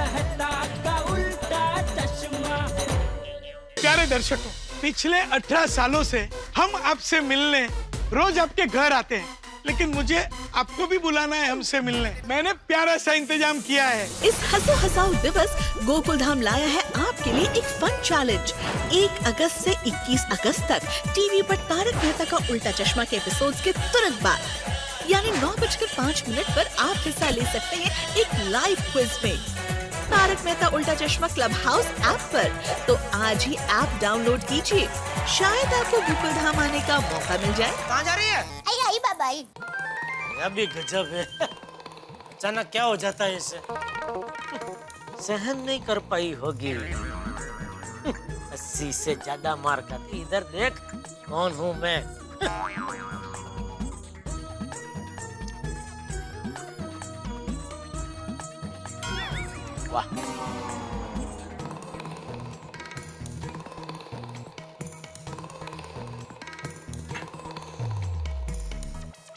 मेहता का उल्टा चश्मा। प्यारे दर्शकों, पिछले 18 सालों से हम आपसे मिलने रोज आपके घर आते हैं, लेकिन मुझे आपको भी बुलाना है हमसे मिलने। मैंने प्यारा सा इंतजाम किया है। इस हंसो हंसाओ दिवस गोकुल धाम लाया है आपके लिए एक फन चैलेंज। 1 अगस्त से 21 अगस्त तक टीवी पर तारक मेहता का उल्टा चश्मा के एपिसोड्स के तुरंत बाद यानी 9:05 पर आप हिस्सा ले सकते हैं एक लाइव क्विज में तारक मेहता उल्टा चश्मा क्लब हाउस ऐप पर। तो आज ही ऐप डाउनलोड कीजिए, शायद आपको गोकुल धाम आने का मौका मिल जाए। कहाँ जा रही है? आई बाबा आई। यह भी गजब है। अचानक क्या हो जाता है इसे? सहन नहीं कर पाई होगी। 80 से ज्यादा मार खाती। इधर देख कौन हूँ मैं। वाह,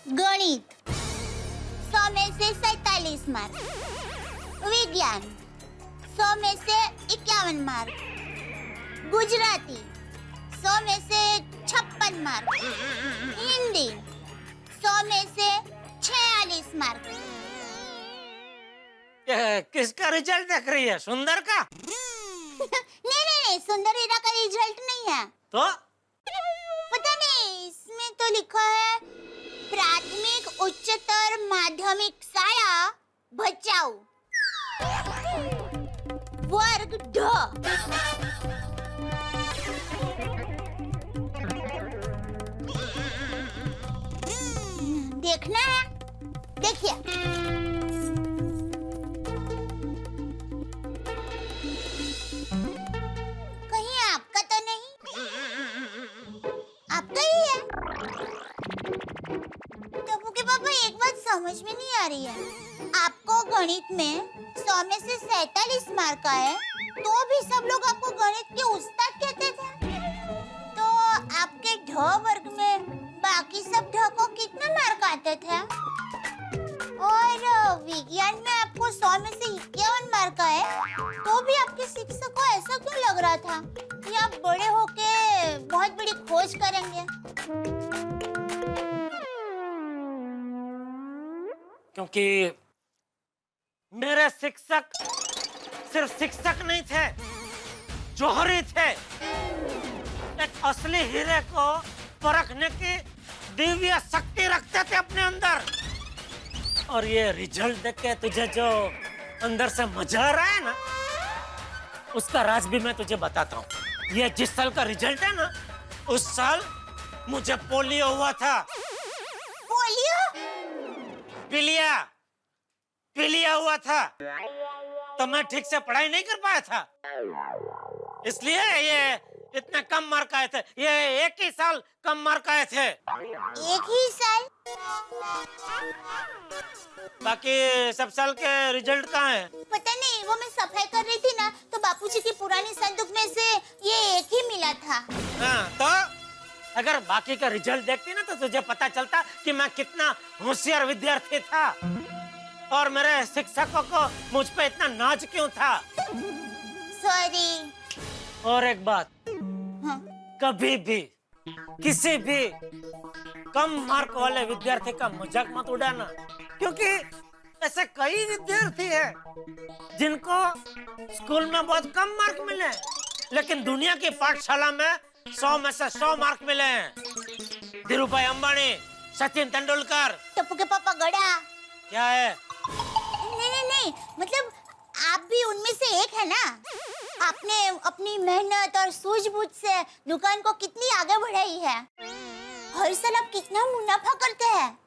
गणित 100 में से 47 मार्क, विज्ञान 100 में से 51 मार्क, गुजराती 100 में से 56 मार्क, हिंदी 100 में से 46 मार्क। किसका रिजल्ट देख रही है? सुंदर का? नहीं, सुंदर हीरा का रिजल्ट नहीं है। तो पता नहीं, इसमें तो लिखा है प्राथमिक उच्चतर माध्यमिक शाळा भचाऊ वर्ग ढ। देखना है, देखिए। कहीं आपका तो नहीं? आपका ही है। टप्पू के पापा, एक बात समझ में नहीं आ रही है। आपको गणित में 100 में से 47 मार्क आए, तो भी सब लोग आपको गणित के उस्ताद कहते थे। तो आपके ढ वर्ग में बाकी सब ढ को कितने मार्क आते थे? और विज्ञान में आपको 100 में से 51 मार्क आए, तो भी आपके शिक्षक को ऐसा क्यों लग रहा था कि आप बड़े होके बहुत बड़ी खोज करेंगे? क्योंकि मेरे शिक्षक सिर्फ शिक्षक नहीं थे, जौहरी थे। एक असली हीरे को परखने की दिव्य शक्ति रखते थे अपने अंदर। और ये रिजल्ट देख के तुझे जो अंदर से मजा आ रहा है ना, उसका राज भी मैं तुझे बताता हूँ। ये जिस साल का रिजल्ट है ना, उस साल मुझे पोलियो हुआ था। पोलियो? पीलिया हुआ था। तो मैं ठीक से पढ़ाई नहीं कर पाया था, इसलिए ये इतने कम मार्क आए थे। ये एक ही साल कम मार्क आए थे। एक ही साल? बाकी सब साल के रिजल्ट कहाँ है? पता नहीं, वो मैं सफाई कर रही थी ना, तो बापूजी की पुरानी संदूक में से ये एक ही मिला था। हाँ, तो अगर बाकी का रिजल्ट देखती ना, तो तुझे पता चलता कि मैं कितना होशियार विद्यार्थी था और मेरे शिक्षकों को मुझ पे इतना नाज क्यों था। सॉरी। और एक बात, हाँ। कभी भी किसी भी कम मार्क वाले विद्यार्थी का मजाक मत उड़ाना, क्योंकि ऐसे कई विद्यार्थी हैं जिनको स्कूल में बहुत कम मार्क मिले, लेकिन दुनिया की पाठशाला में 100 में से 100 मार्क मिले हैं। धीरूभाई अंबानी, सचिन तेंदुलकर। टप्पू के पापा गड़ा। क्या है? नहीं, मतलब आप भी उनमें से एक है ना। आपने अपनी मेहनत और सूझबूझ से दुकान को कितनी आगे बढ़ाई है। हर साल आप कितना मुनाफा करते हैं,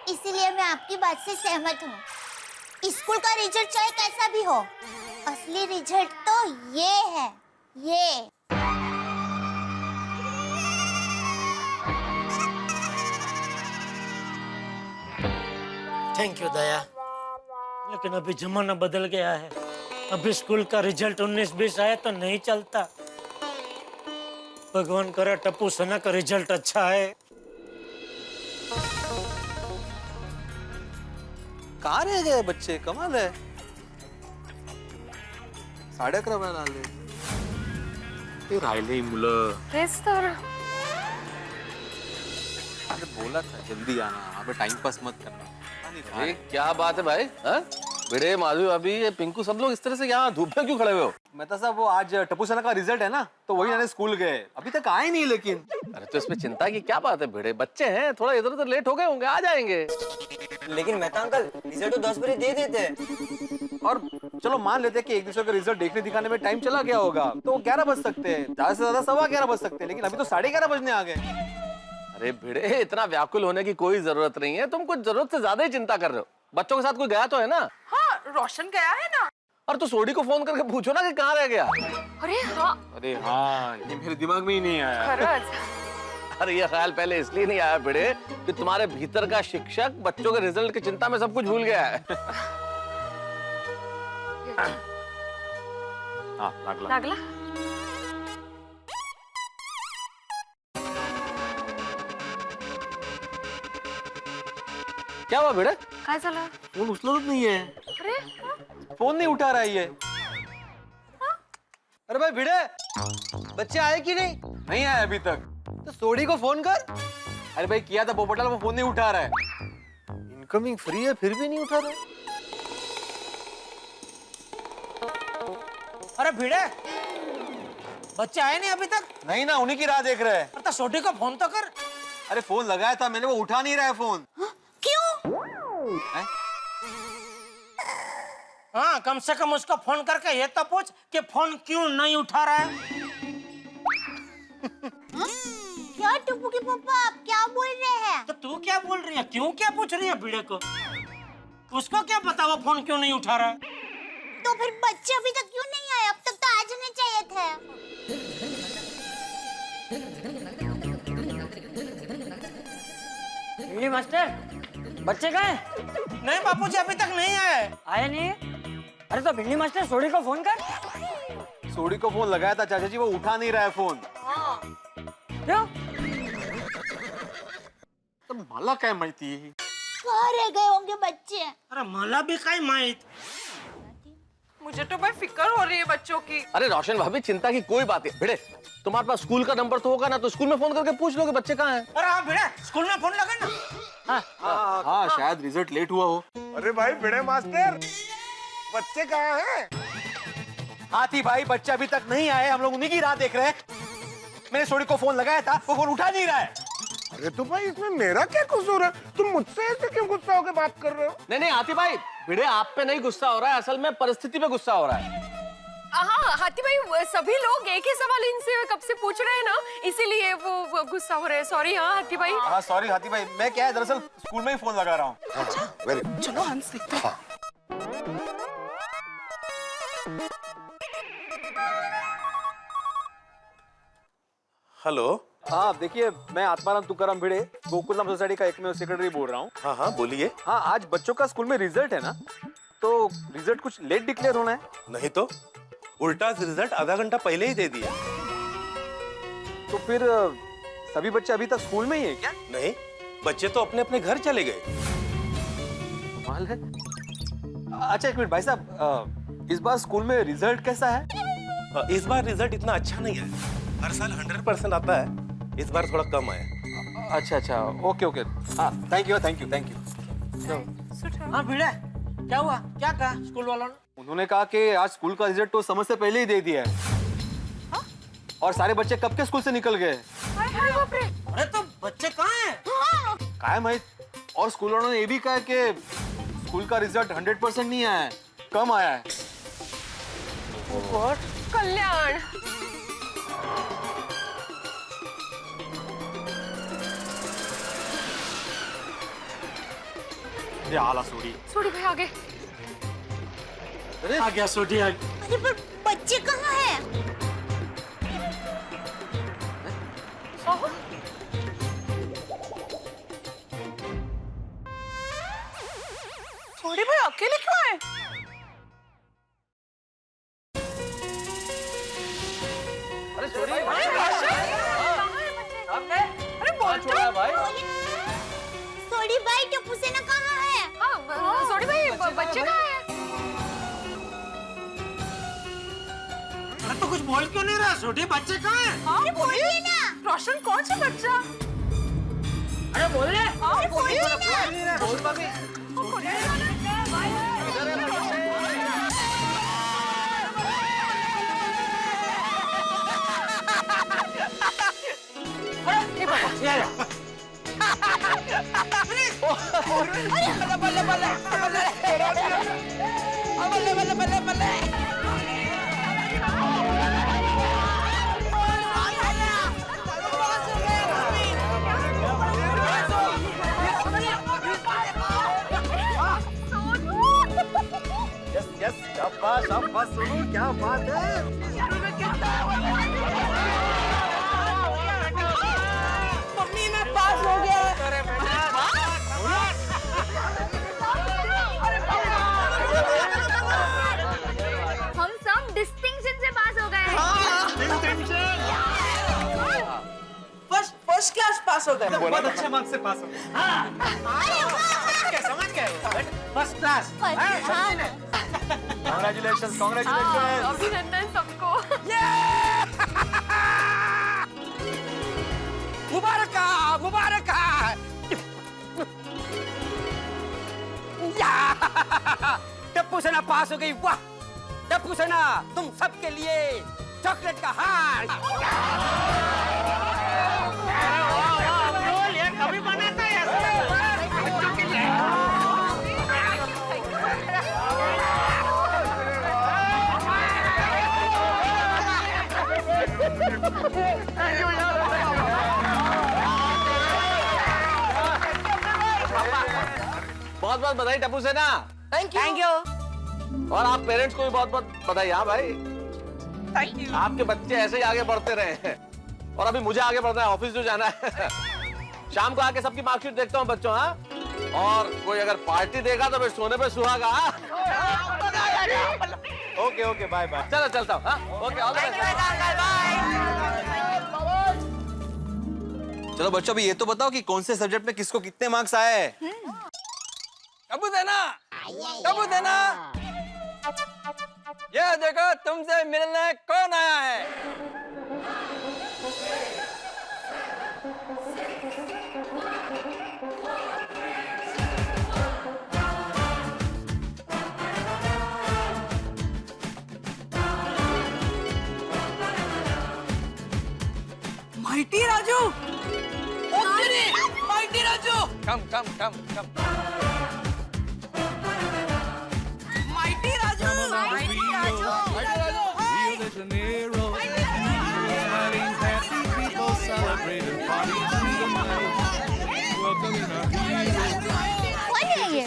इसीलिए मैं आपकी बात से सहमत हूँ। स्कूल का रिजल्ट चाहे कैसा भी हो, असली रिजल्ट तो ये है, ये। थैंक यू दया, लेकिन अभी जमाना बदल गया है। अभी स्कूल का रिजल्ट 19-20 आए तो नहीं चलता। भगवान करे टप्पू सोना का रिजल्ट अच्छा है। कहाँ रह गए बच्चे? कमाल है। 11:30 आले. ते राहिले मुलं. तेच तर. अरे बोला था जल्दी आना, अबे टाइम पास मत करना. अरे क्या बात है भाई? हाँ? भिड़े, माधवी, अभी ये पिंकू, सब लोग इस तरह से यहाँ धूप में क्यों खड़े हुए हो? मेहता साहब वो आज टप्पू सेना का रिजल्ट है ना, तो वही आने स्कूल गए, अभी तक आए नहीं. लेकिन अरे तो इसमें चिंता की क्या बात है? भिड़े बच्चे हैं, थोड़ा इधर उधर लेट हो गए होंगे, आ जाएंगे. लेकिन मेहता अंकल रिजल्ट तो 10 बजे दे देते हैं. और चलो मान लेते हैं कि एक दूसरे का रिजल्ट देखने दिखाने में टाइम चला गया होगा, तो 11 बज सकते हैं, ज्यादा से ज्यादा 11:15 बज सकते हैं. लेकिन अभी तो 11:30 बजने आ गए. अरे भिड़े, इतना व्याकुल होने की कोई जरूरत नहीं है. तुम कुछ जरूरत से ज्यादा ही चिंता कर रहे हो. बच्चों के साथ कोई गया तो है ना? हाँ, रोशन गया है ना. और तो सोडी को फोन करके पूछो ना कि कहाँ रह गया. अरे हाँ, अरे हाँ, ये मेरे दिमाग में ही नहीं आया. खरंच. अरे ये ख्याल पहले इसलिए नहीं आया भिड़े कि तुम्हारे भीतर का शिक्षक बच्चों के रिजल्ट की चिंता में सब कुछ भूल गया है. हाँ, लागला. लागला. क्या हुआ भिड़े? काय झालं? फोन उचलत नाहीये. अरे फोन नहीं उठा रहा है ये. अरे भाई भिड़े, बच्चे आए कि नहीं? नहीं आया अभी तक. तो सोडी को फोन कर. अरे भाई किया था पोपटलाल, वो फोन नहीं उठा रहा है. इनकमिंग फ्री है फिर भी नहीं उठा रहे. अरे भिड़े, बच्चे आए नहीं अभी तक? नहीं ना, उन्हीं की राह देख रहे हैं. तो सोडी को फोन तो कर. अरे फोन लगाया था मैंने, वो उठा नहीं रहा है फोन. क्यों? हैं? हाँ, कम से कम उसको फोन करके ये तो पूछ कि फोन क्यों नहीं उठा रहा है. क्या टप्पू के पापा, आप क्या बोल रहे हैं? तो तू क्या बोल रही है? क्यों क्या पूछ रही है भिड़े को? उसको क्या पता वो फोन क्यों नहीं उठा रहा है? तो फिर बच्चे अभी तक क्यों नहीं आए? अब तक तो आ जाने चाहिए थे. भिड़ी मास्टर, बच्चे कहाँ हैं? नहीं बापूजी, अभी तक नहीं आए. आए नहीं? अरे तो भिंडी मास्टर सोडी को फोन कर. सोडी को फोन लगाया था चाचा जी, वो उठा नहीं रहा है फोन. क्यों? तर मला काय माहिती. कहाँ रह गए होंगे बच्चे? अरे मला भी काय माहित. मुझे तो भाई फिक्र हो रही है बच्चों की. अरे रोशन भाभी, चिंता की कोई बात नहीं. भिड़े, तुम्हारे पास स्कूल का नंबर तो होगा ना, तो स्कूल में फोन करके पूछ लो कि बच्चे कहाँ हैं. अरे हाँ भिड़े, स्कूल में फोन लगा ना. हाँ, शायद रिजल्ट लेट हुआ हो. अरे भाई भिड़े मास्टर, बच्चे कहाँ हैं? हाथी भाई, बच्चे अभी तक नहीं आए, हम लोग उन्हीं की राह देख रहे हैं. मैंने सोडी को फोन लगाया था, वो फोन उठा नहीं रहा है. अरे तो भाई इसमें मेरा क्या कसूर है? तुम मुझसे ऐसे क्यों गुस्सा होकर बात कर रहे हो? नहीं हाथी भाई, भिड़े आप पे नहीं गुस्सा हो रहा है, असल में परिस्थिति पे गुस्सा हो रहा है. हाँ हाथी भाई, सभी लोग एक ही सवाल इनसे कब से पूछ रहे हैं ना, इसीलिए वो गुस्सा हो रहे हैं. सॉरी. हाँ हाथी भाई. हाँ सॉरी हाथी भाई, मैं क्या है दरअसल स्कूल में ही फोन लगा रहा हूँ. चलो हंस देखते हैं. हेलो. हाँ देखिए, मैं आत्माराम तुकाराम भिड़े, गोकुलधाम सोसाइटी का एकमेव सेक्रेटरी बोल रहा हूँ. हाँ हाँ बोलिए. हाँ, आज बच्चों का स्कूल में रिजल्ट है ना, तो रिजल्ट कुछ लेट डिक्लेयर होना है. नहीं तो उल्टा रिजल्ट आधा घंटा पहले ही दे दिया. तो फिर सभी बच्चे अभी तक स्कूल में ही है क्या? नहीं, बच्चे तो अपने अपने घर चले गए. कमाल है. अच्छा एक मिनट भाई साहब, इस बार स्कूल में रिजल्ट कैसा है? इस बार रिजल्ट इतना अच्छा नहीं है. हर साल 100% आता है, इस बार थोड़ा कम आया. अच्छा अच्छा, ओके ओके. हाँ थैंक यू. हाँ भिड़े, क्या हुआ? क्या कहा स्कूल वालों ने? उन्होंने कहा कि आज स्कूल का रिजल्ट तो समय से पहले ही दे दिया है. और सारे बच्चे कब के स्कूल से निकल गए. अरे तो बच्चे कहाँ हैं? काय माहित. और स्कूल वालों ने ये भी कहा कि स्कूल का रिजल्ट 100% नहीं आया है, कम आया है. कल्याण. ये आला सोडी. सोडी भाई आगे. आ गया सोडी, आ गया. अरे पर बच्चे कहाँ हैं? सोडी भाई अकेले क्यों आए? अरे सोडी भाई, अरे बोल तो. भाई. सोडी भाई, टप्पू सेना कहाँ है? हाँ, सोडी भाई, बच्चे कहाँ हैं? अरे तो कुछ बोल क्यों नहीं रहा? छोटे बच्चे कहाँ हैं? अरे बोलिए ना। रोशन कौन सा बच्चा? अरे बोल रहे अरे बोलिए ना। बोल मम्मी। यस यस, शाबाश शाबाश, सुनो क्या बात है। मम्मी मैं पास हो गया। हम सब डिस्टिंक्शन से पास हो गए फर्स्ट क्लास पास हो गए। बहुत अच्छे मार्क्स से पास हो गए। समझ गए? First class. Congratulations congratulations. अभिनंदन सबको। मुबारका मुबारका। टप्पू सेना पास हो गई। वाह टप्पू सेना, तुम सबके लिए चॉकलेट का हार। ये कभी बनाता है बच्चों के लिए। बहुत बहुत बधाई टप्पू सेना। Thank you. और आप पेरेंट्स को भी बहुत बहुत बधाई। हाँ भाई, थैंक यू। आपके बच्चे ऐसे ही आगे बढ़ते रहे हैं। और अभी मुझे आगे बढ़ना है, ऑफिस जो जाना है। शाम को आके सबकी मार्कशीट देखता हूँ बच्चों। हाँ, और कोई अगर पार्टी देगा तो फिर सोने पे सुहागा। Okay okay, bye bye. चलो चलता हूँ। हाँ, ओके, ऑल द बेस्ट। चलो बच्चों, अभी ये तो बताओ कि कौन से सब्जेक्ट में किसको कितने मार्क्स आए हैं? टप्पू सेना, टप्पू सेना, ये देखो तुमसे मिलने कौन आया है। Mighty Raju, mighty Raju, come come come come. Mighty Raju, mighty Raju, Rio de Janeiro, smiling, happy people celebrating parties through the night. Welcoming our heroes. कौन है ये?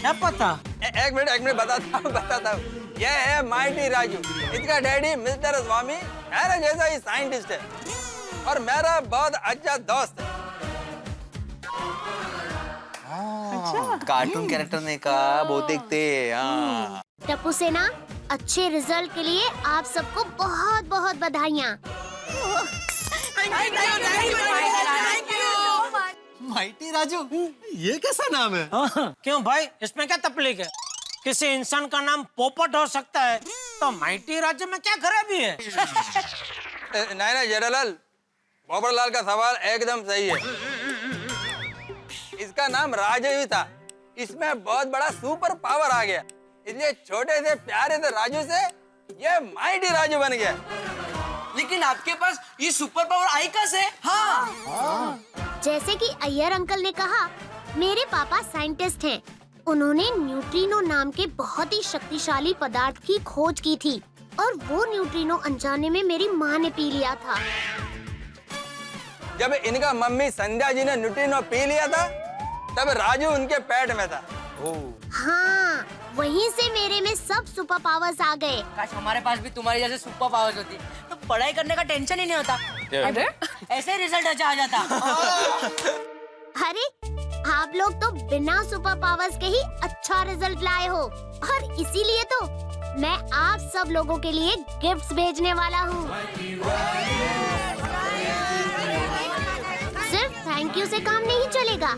क्या पता? एक मिनट बताता हूँ। ये है माइटी राजू। इसका डैडी मिस्टर स्वामी मेरा जैसा ही साइंटिस्ट है और मेरा बहुत अच्छा दोस्त है। कार्टून कैरेक्टर ने कहा बहुत देखते हैं। हाँ। टप्पू सेना, अच्छे रिजल्ट के लिए आप सबको बहुत बहुत बधाइयाँ। माइटी राजू, ये कैसा नाम है? क्यों भाई, इसमें क्या तकलीफ है? किसी इंसान का नाम पोपट हो सकता है, तो माइटी राजू में क्या खराबी है? नहीं जेठालाल, पोपटलाल का सवाल एकदम सही है। इसका नाम राजू ही था, इसमें बहुत बड़ा सुपर पावर आ गया, इसलिए छोटे से प्यारे से राजू से ये माइटी राजू बन गया। लेकिन आपके पास ये सुपर पावर आई कैसे? हाँ। जैसे कि अय्यर अंकल ने कहा, मेरे पापा साइंटिस्ट हैं। उन्होंने न्यूट्रिनो नाम के बहुत ही शक्तिशाली पदार्थ की खोज की थी और वो न्यूट्रिनो अनजाने में मेरी माँ ने पी लिया था। जब इनका मम्मी संध्या जी ने न्यूट्रिनो पी लिया था, तब राजू उनके पेट में था। हाँ, वहीं से मेरे में सब सुपर पावर्स आ गए। काश हमारे पास भी तुम्हारी जैसे सुपर पावर्स होती तो पढ़ाई करने का टेंशन ही नहीं होता। अरे ऐसे रिजल्ट अच्छा आ जाता। अरे आप लोग तो बिना सुपर पावर्स के ही अच्छा रिजल्ट लाए हो और इसीलिए तो मैं आप सब लोगों के लिए गिफ्ट्स भेजने वाला हूँ। सिर्फ थैंक यू से काम नहीं चलेगा।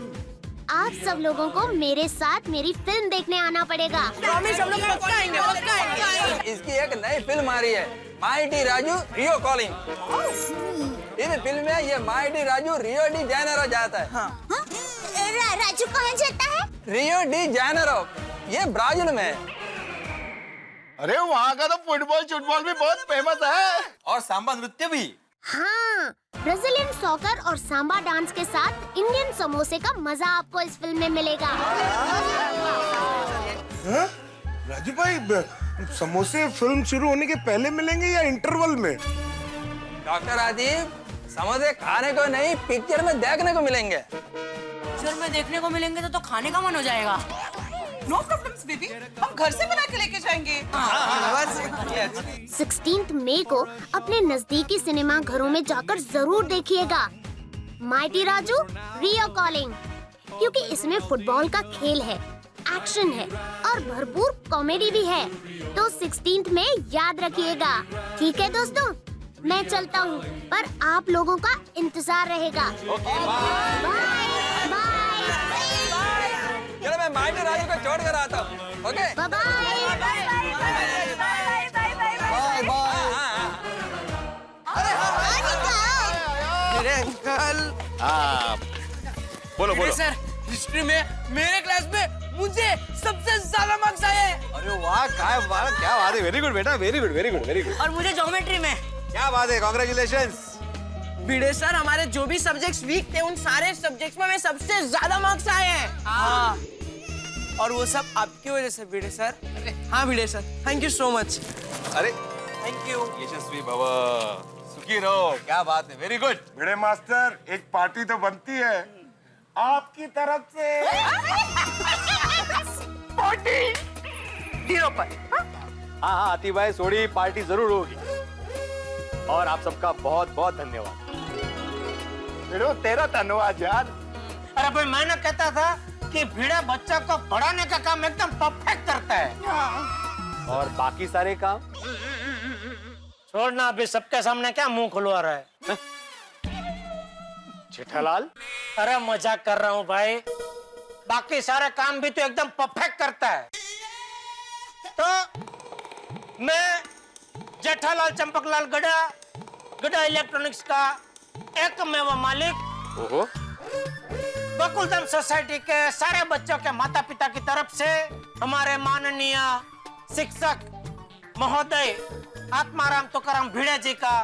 आप सब लोगों को मेरे साथ मेरी फिल्म देखने आना पड़ेगा। प्रॉमिस, हम लोग पक्का आएंगे, पक्का आएंगे। इसकी एक एक नई फिल्म आ रही है, माइटी राजू रियो कॉलिंग। इस फिल्म में ये mighty Raju Rio de Janeiro जाता है। हाँ? राजू कहाँ जाता है? रियो डी जेनेरो, ये ब्राजील में है। अरे वहाँ का तो फुटबॉल भी बहुत फेमस है और सांबा नृत्य भी। हाँ, ब्राजीलियन सॉकर और सांबा डांस के साथ इंडियन समोसे का मजा आपको इस फिल्म में मिलेगा। राजू भाई, समोसे फिल्म शुरू होने के पहले मिलेंगे या इंटरवल में? डॉक्टर राजीव, समोसे खाने को नहीं, पिक्चर में देखने को मिलेंगे। पिक्चर में देखने को मिलेंगे तो खाने का मन हो जाएगा। नो प्रॉब्लम्स बेबी, हम घर से बना के लेके जाएंगे। 16 मई को अपने नजदीकी सिनेमा घरों में जाकर जरूर देखिएगा माइटी राजू रियो कॉलिंग, क्योंकि इसमें फुटबॉल का खेल है, एक्शन है और भरपूर कॉमेडी भी है। तो 16 में याद रखिएगा। ठीक है दोस्तों, मैं चलता हूँ, पर आप लोगों का इंतजार रहेगा। Bye bye. चलो मैं माइटी राजू को छोड़ कर आता हूँ। ओके बाय मेरे अंकल। बोलो बोलो। सर, हिस्ट्री में मेरे क्लास में मुझे सबसे ज्यादा मार्क्स आए। अरे वाह, क्या बात है, वेरी गुड बेटा, very good very good very good. और मुझे ज्योमेट्री में। क्या बात है, कांग्रेचुलेशंस। भिड़े सर, हमारे जो भी सब्जेक्ट्स वीक थे उन सारे सब्जेक्ट्स में हमें सबसे ज्यादा मार्क्स आए हैं। हाँ, और वो सब आपकी वजह से भिड़े सर। हाँ Bhide sir, thank you so much. अरे थैंक यू। यशस्वी भव, सुखी रहो। क्या बात है, वेरी गुड। बड़े मास्टर, एक पार्टी तो बनती है आपकी तरफ से। पार्टी जीरो पर। हाँ आती भाई, सोडी पार्टी जरूर होगी। और आप सबका बहुत बहुत धन्यवाद। तेरा धन्यवाद यार। अरे भाई, मैंने कहता था कि भिड़ा बच्चा को पढ़ाने का काम एकदम परफेक्ट करता है। और बाकी सारे काम छोड़ना, अभी सबके सामने क्या मुंह खुलवा रहा है? जेठालाल, अरे मजाक कर रहा हूँ भाई, बाकी सारे काम भी तो एकदम परफेक्ट करता है। तो मैं जेठालाल चंपकलाल गड़ा इलेक्ट्रॉनिक्स का एकमेव मालिक, ओहो, बकुलधाम सोसाइटी के सारे बच्चों के माता पिता की तरफ से हमारे माननीय शिक्षक महोदय आत्माराम तुकाराम भिड़े जी का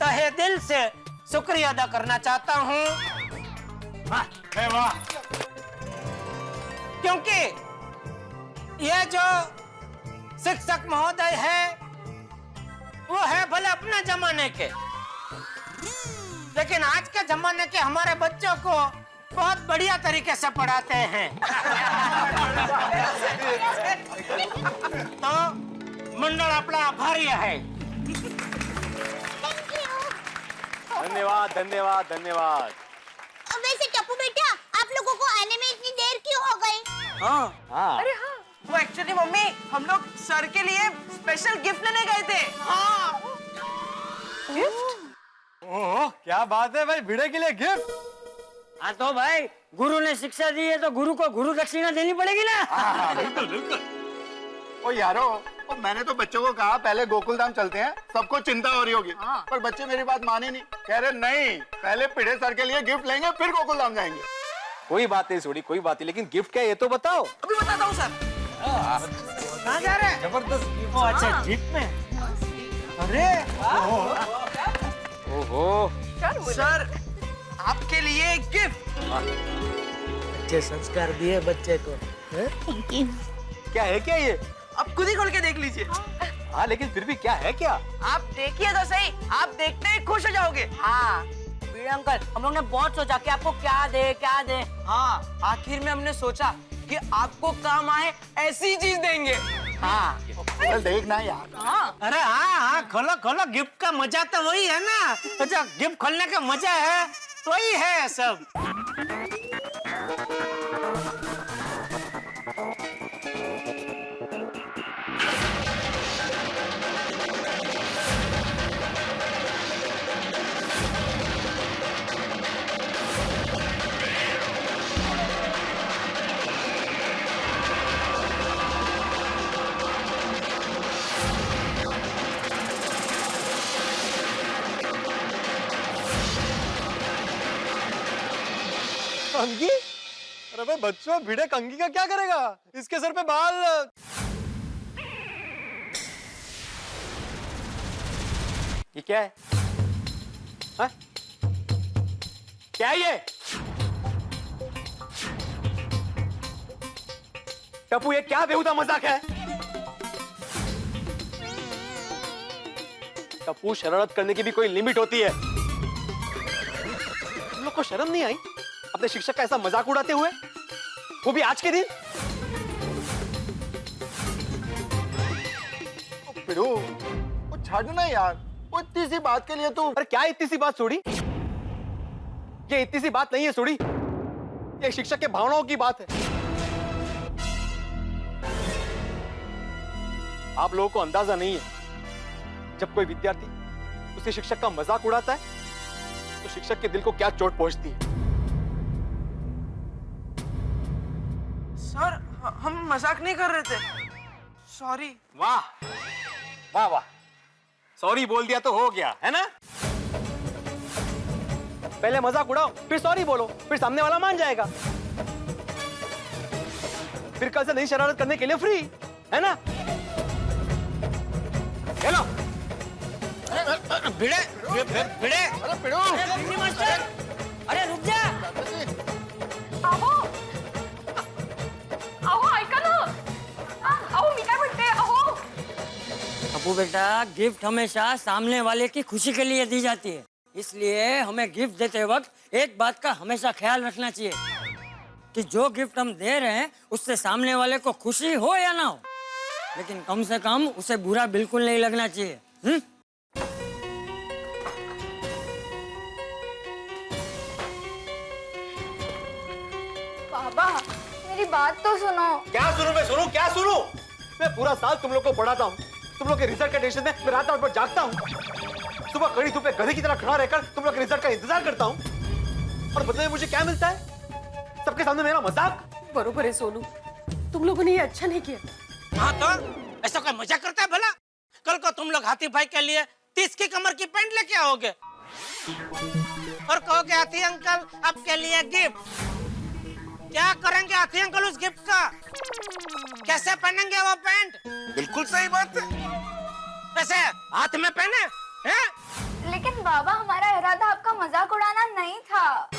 तहे दिल से शुक्रिया अदा करना चाहता हूँ। वाह, क्योंकि ये जो शिक्षक महोदय है वो है भले अपने जमाने के, लेकिन आज के जमाने के हमारे बच्चों को बहुत बढ़िया तरीके से पढ़ाते हैं। तो मंडल अपना आभारी है। धन्यवाद धन्यवाद धन्यवाद। वैसे टप्पू बेटा, आप लोगों को आने में इतनी देर क्यों हो गई? हाँ, अरे हाँ, वो एक्चुअली मम्मी, हम लोग सर के लिए स्पेशल गिफ्ट लेने गए थे। हाँ। ओह क्या बात है भाई, भिड़े के लिए गिफ्ट। हाँ तो भाई, गुरु ने शिक्षा दी है तो गुरु को गुरु दक्षिणा देनी पड़ेगी ना। बिल्कुल बिल्कुल। ओ यारो, मैंने तो बच्चों को कहा पहले गोकुलधाम चलते हैं, सबको चिंता हो रही होगी, पर बच्चे मेरी बात माने नहीं, कह रहे नहीं, पहले भिड़े सर के लिए गिफ्ट लेंगे फिर गोकुलधाम जाएंगे। कोई बात नहीं सोडी, कोई बात नहीं, लेकिन गिफ्ट क्या है ये तो बताओ। अभी बताता हूँ सर। कहाँ जा रहे हैं? जबरदस्त। अच्छा, जीप में। अरे ओहो, सर, आपके लिए गिफ्ट। अच्छे संस्कार दिए बच्चे को। क्या है क्या ये? आप खुद ही खोल के देख लीजिए। हाँ लेकिन फिर भी क्या है क्या? आप देखिए तो सही, आप देखते ही खुश हो जाओगे। हाँ भिड़े अंकल, हम लोग ने बहुत सोचा कि आपको क्या दे। हाँ, आखिर में हमने सोचा कि आपको काम आए ऐसी चीज देंगे। हाँ देखना यार। हाँ। अरे हाँ, खोलो खोलो, गिफ्ट का मजा तो वही है ना। अच्छा, गिफ्ट खोलने का मजा है वही है सब। कंघी? अरे भाई बच्चों, भिड़े कंघी का क्या करेगा? इसके सर पे बाल। ये क्या है? हा? क्या है ये? टप्पू, ये क्या बेहुदा मजाक है? टप्पू, शरारत करने की भी कोई लिमिट होती है। तुम लोग को शर्म नहीं आई अपने शिक्षक का ऐसा मजाक उड़ाते हुए, वो भी आज के दिन? पिड़ू, वो छाड़ ना यार, वो इतनी सी बात के लिए तो। अरे क्या इतनी सी बात सोड़ी? ये इतनी सी बात नहीं है सोड़ी, ये शिक्षक के भावनाओं की बात है। आप लोगों को अंदाजा नहीं है, जब कोई विद्यार्थी उसे शिक्षक का मजाक उड़ाता है तो शिक्षक के दिल को क्या चोट पहुंचती है। सर, हम मजाक नहीं कर रहे थे। सॉरी। वाह वाह वाह, सॉरी बोल दिया तो हो गया है ना? पहले मजाक उड़ाओ, फिर सॉरी बोलो, फिर सामने वाला मान जाएगा। फिर कल से नई शरारत करने के लिए फ्री है ना? हेलो भिड़े भिड़े, अरे पिड़ू, अरे मास्टर, अरे रुक जा। अहो अहो ऐका ना, अहो मी काय म्हणते, अहो अबू बेटा, गिफ्ट हमेशा सामने वाले की खुशी के लिए दी जाती है, इसलिए हमें गिफ्ट देते वक्त एक बात का हमेशा ख्याल रखना चाहिए कि जो गिफ्ट हम दे रहे हैं उससे सामने वाले को खुशी हो या ना हो, लेकिन कम से कम उसे बुरा बिल्कुल नहीं लगना चाहिए। पापा, मेरी बात तो सुनो। क्या सुनूं मैं? सुनूं क्या सुनूं? मैं पूरा साल तुम लोग को पढ़ाता हूँ, तुम लोग के रिजल्ट के टेंशन में मैं रात रात भर जागता हूँ। सुबह कड़ी धूप में गधे की तरह खड़ा रहकर तुम लोग के रिजल्ट का इंतजार करता हूँ, और बदले में मुझे क्या मिलता है? सबके सामने मेरा मजाक। बरोबर है सोनू, तुम लोगों ने ये अच्छा नहीं किया। हाँ तो ऐसा कोई मजाक करता है भला? कल को तुम लोग हाथी भाई के लिए 30 की कमर की पैंट लेके आओगे और कहोगे हाथी अंकल आपके लिए गिफ्ट। क्या करेंगे हाथी अंकल उस गिफ्ट का? कैसे पहनेंगे वो पैंट? बिल्कुल सही बात है। वैसे हाथ में पहने हैं? लेकिन बाबा, हमारा इरादा आपका मजाक उड़ाना नहीं था।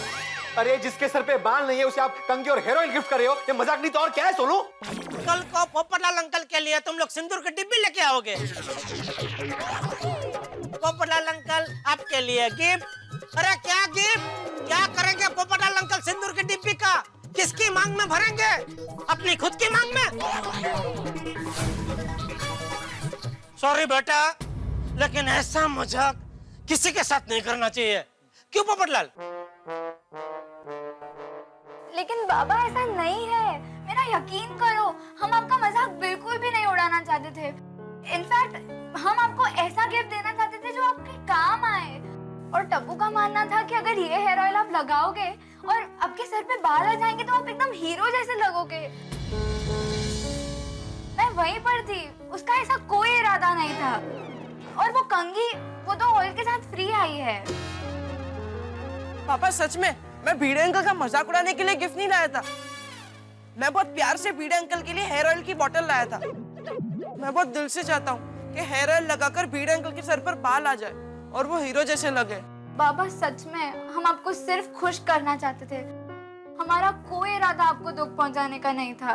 अरे जिसके सर पे बाल नहीं है उसे आप कंघी और हेयर ऑयल गिफ्ट कर रहे हो, ये मजाक नहीं तो और क्या है सोनू? कल को पोपटलाल अंकल के लिए तुम लोग सिंदूर की डिब्बी लेके आओगे। पोपटलाल अंकल आपके लिए गिफ्ट। अरे क्या गिफ्ट? क्या करेंगे पोपटलाल अंकल सिंदूर की डिब्बी का? किसकी मांग में भरेंगे? अपनी खुद की मांग में? सॉरी बेटा, लेकिन ऐसा मजाक किसी के साथ नहीं करना चाहिए। क्यों पोपटलाल? लेकिन बाबा, ऐसा नहीं है, मेरा यकीन करो, हम आपका मजाक बिल्कुल भी नहीं उड़ाना चाहते थे। इनफैक्ट हम आपको ऐसा गिफ्ट देना चाहते थे जो आपके काम आए। और टप्पू का मानना था कि अगर ये हेयर ऑयल आप लगाओगे और आपके सर पे बाल आ जाएंगे तो आप एकदम हीरो जैसे लगोगे। मैं वहीं पर थी, उसका ऐसा कोई इरादा नहीं था। और वो कंघी, वो तो ऑयल के साथ फ्री आई है। पापा, सच में मैं भिड़े अंकल का मजाक उड़ाने के लिए गिफ्ट नहीं लाया था। मैं बहुत प्यार से भिड़े अंकल के लिए हेयर ऑयल की बोतल लाया था। मैं बहुत दिल से चाहता हूँ कि हेयर ऑयल लगाकर भिड़े अंकल के सर पर बाल आ जाए और वो हीरो जैसे लगे। बाबा, सच में हम आपको सिर्फ खुश करना चाहते थे, हमारा कोई इरादा आपको दुख पहुंचाने का नहीं था।